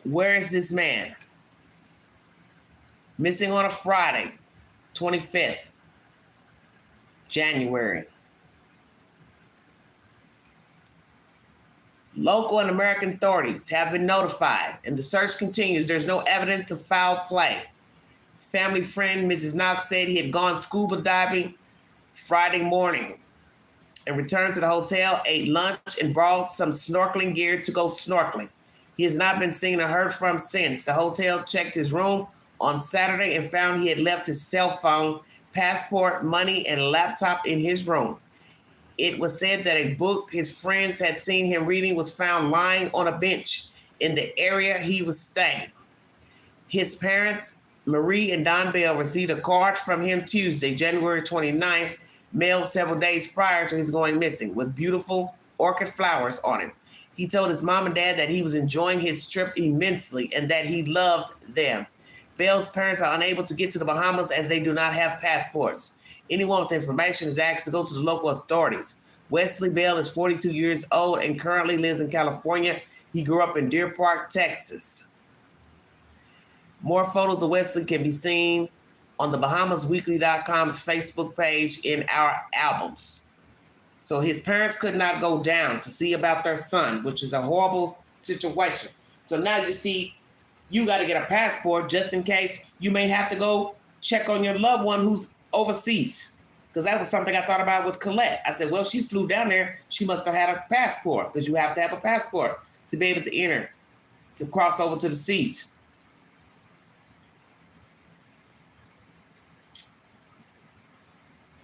Where is this man? Missing on a Friday, 25th, January. Local and American authorities have been notified, and the search continues. There's no evidence of foul play. Family friend Mrs. Knox said he had gone scuba diving Friday morning and returned to the hotel, ate lunch, and brought some snorkeling gear to go snorkeling. He has not been seen or heard from since. The hotel checked his room on Saturday and found he had left his cell phone, passport, money, and laptop in his room. It was said that a book his friends had seen him reading was found lying on a bench in the area he was staying. His parents, Marie and Don Bell, received a card from him Tuesday, January 29th, mailed several days prior to his going missing, with beautiful orchid flowers on it. He told his mom and dad that he was enjoying his trip immensely and that he loved them. Bell's parents are unable to get to the Bahamas as they do not have passports. Anyone with information is asked to go to the local authorities. Wesley Bell is 42 years old and currently lives in California. He grew up in Deer Park, Texas. More photos of Wesley can be seen on the BahamasWeekly.com's Facebook page in our albums. So his parents could not go down to see about their son, which is a horrible situation. So now you see, you got to get a passport just in case you may have to go check on your loved one who's overseas. Because that was something I thought about with Colette. I said, well, she flew down there. She must have had a passport, because you have to have a passport to be able to enter, to cross over to the seas.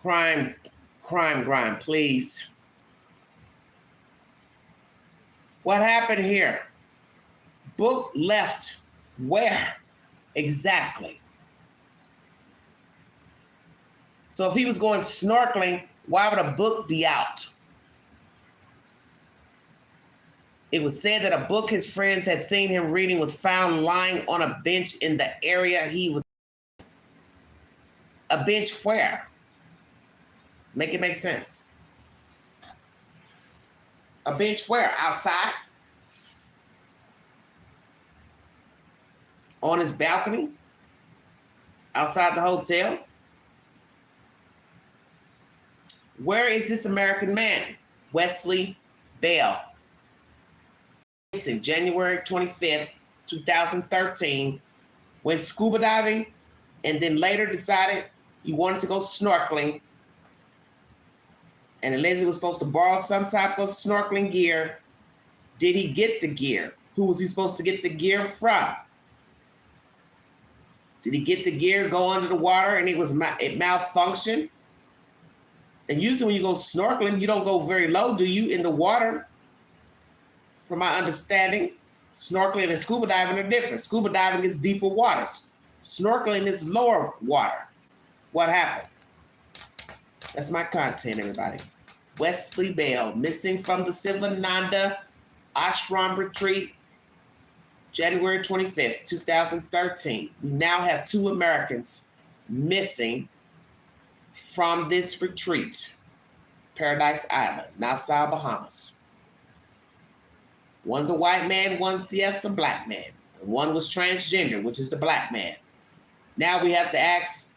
Crime, please. What happened here? Book left where exactly? So if he was going snorkeling, why would a book be out? It was said that a book his friends had seen him reading was found lying on a bench in the area he was. A bench where? Make it make sense. A bench where? Outside? On his balcony? Outside the hotel? Where is this American man? Wesley Bell. In January 25th, 2013, went scuba diving and then later decided he wanted to go snorkeling. And allegedly was supposed to borrow some type of snorkeling gear. Did he get the gear? Who was he supposed to get the gear from? Did he get the gear, go under the water, and it malfunctioned? And usually when you go snorkeling, you don't go very low, do you, in the water? From my understanding, snorkeling and scuba diving are different. Scuba diving is deeper waters. Snorkeling is lower water. What happened? That's my content, everybody. Wesley Bell, missing from the SIVANANDA ASHRAM retreat, January 25th, 2013. We now have 2 Americans missing from this retreat, Paradise Island, Nassau, Bahamas. One's a white man, one's, yes, a black man. And one was transgender, which is the black man. Now we have to ask,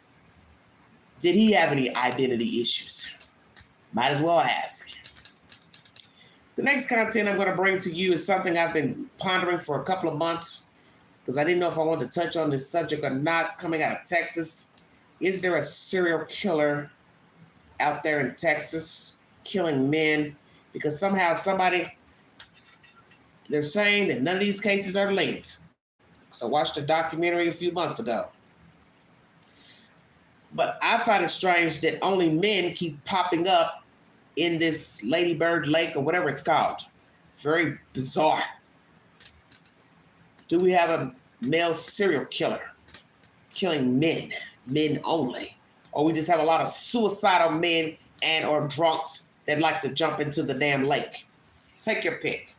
did he have any identity issues? Might as well ask. The next content I'm going to bring to you is something I've been pondering for a couple of months because I didn't know if I wanted to touch on this subject or not. Coming out of Texas, is there a serial killer out there in Texas killing men? Because somehow they're saying that none of these cases are linked. So I watched a documentary a few months ago. But I find it strange that only men keep popping up in this Lady Bird Lake or whatever it's called. Very bizarre. Do we have a male serial killer killing men only? Or we just have a lot of suicidal men and or drunks that like to jump into the damn lake? Take your pick.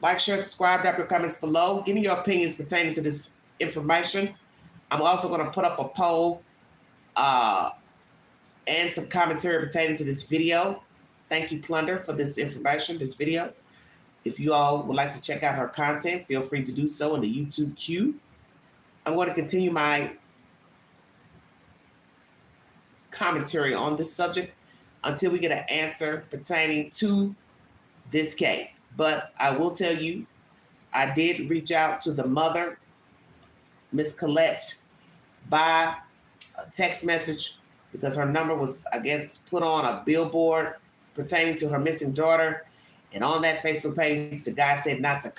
Like, share, subscribe, drop your comments below. Give me your opinions pertaining to this information. I'm also going to put up a poll and some commentary pertaining to this video. Thank you, Plunder, for this information, this video. If you all would like to check out her content, feel free to do so in the YouTube queue. I'm going to continue my commentary on this subject until we get an answer pertaining to this case. But I will tell you, I did reach out to the mother, Miss Colette, by a text message because her number was, I guess, put on a billboard pertaining to her missing daughter. And on that Facebook page, the guy said not to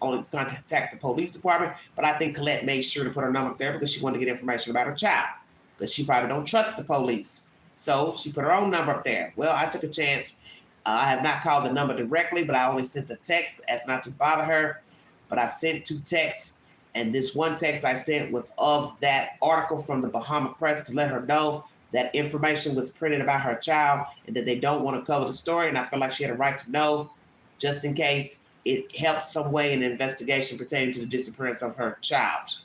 only contact the police department. But I think Colette made sure to put her number up there because she wanted to get information about her child because she probably don't trust the police. So she put her own number up there. Well, I took a chance. I have not called the number directly, but I only sent a text as not to bother her. But I've sent 2 texts, and this one text I sent was of that article from the Bahama Press to let her know that information was printed about her child and that they don't want to cover the story. And I feel like she had a right to know, just in case it helps some way in the investigation pertaining to the disappearance of her child.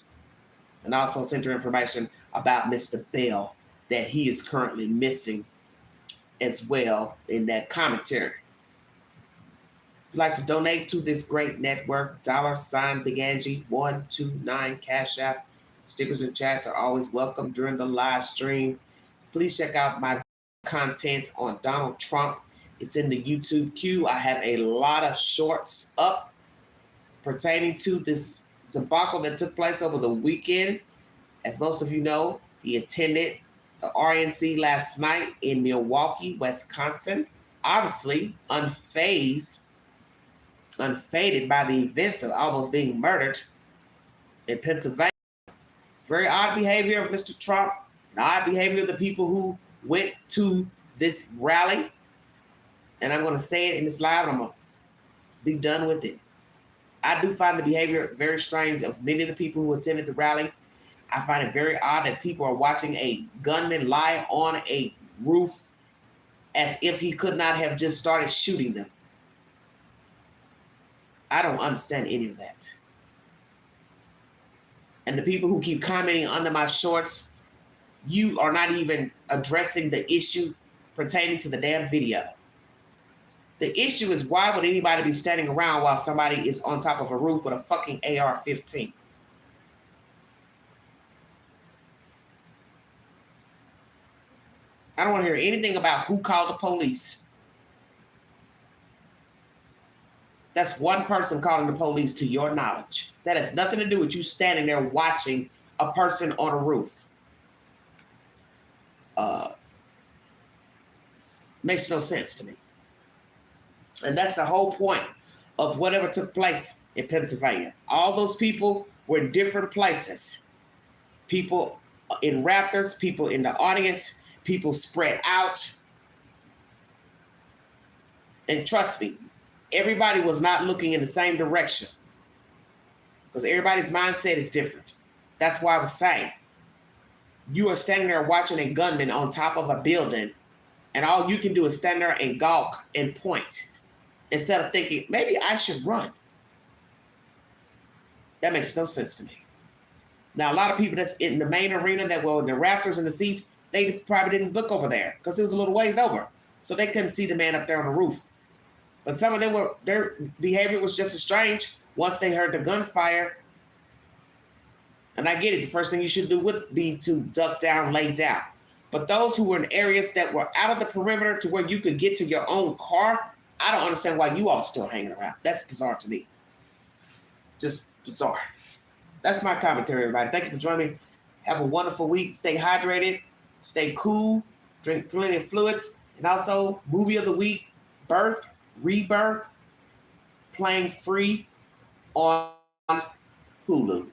And I also sent her information about Mr. Bell, that he is currently missing as well in that commentary. If you'd like to donate to this great network, $ Big Angie 129 Cash App. Stickers and chats are always welcome during the live stream. Please check out my content on Donald Trump. It's in the YouTube queue. I have a lot of shorts up pertaining to this debacle that took place over the weekend. As most of you know, he attended the RNC last night in Milwaukee, Wisconsin, obviously unfazed, unfaded by the events of almost being murdered in Pennsylvania. Very odd behavior of Mr. Trump, and odd behavior of the people who went to this rally. And I'm going to say it in this live, and I'm going to be done with it. I do find the behavior very strange of many of the people who attended the rally. I find it very odd that people are watching a gunman lie on a roof as if he could not have just started shooting them. I don't understand any of that. And the people who keep commenting under my shorts, you are not even addressing the issue pertaining to the damn video. The issue is, why would anybody be standing around while somebody is on top of a roof with a fucking AR-15? I don't want to hear anything about who called the police. That's one person calling the police to your knowledge. That has nothing to do with you standing there watching a person on a roof. Makes no sense to me. And that's the whole point of whatever took place in Pennsylvania. All those people were in different places. People in rafters, people in the audience, people spread out. And trust me, everybody was not looking in the same direction, because everybody's mindset is different. That's why I was saying, you are standing there watching a gunman on top of a building, and all you can do is stand there and gawk and point instead of thinking, maybe I should run. That makes no sense to me. Now, a lot of people that's in the main arena that were in the rafters and the seats, they probably didn't look over there because it was a little ways over. So they couldn't see the man up there on the roof. But some of them their behavior was just as strange once they heard the gunfire. And I get it. The first thing you should do would be to duck down, lay down. But those who were in areas that were out of the perimeter to where you could get to your own car, I don't understand why you all still hanging around. That's bizarre to me. Just bizarre. That's my commentary, everybody. Thank you for joining me. Have a wonderful week. Stay hydrated. Stay cool. Drink plenty of fluids. And also, movie of the week, Birth, Rebirth, playing free on Hulu.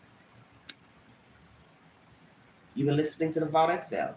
You've been listening to the Vault XL.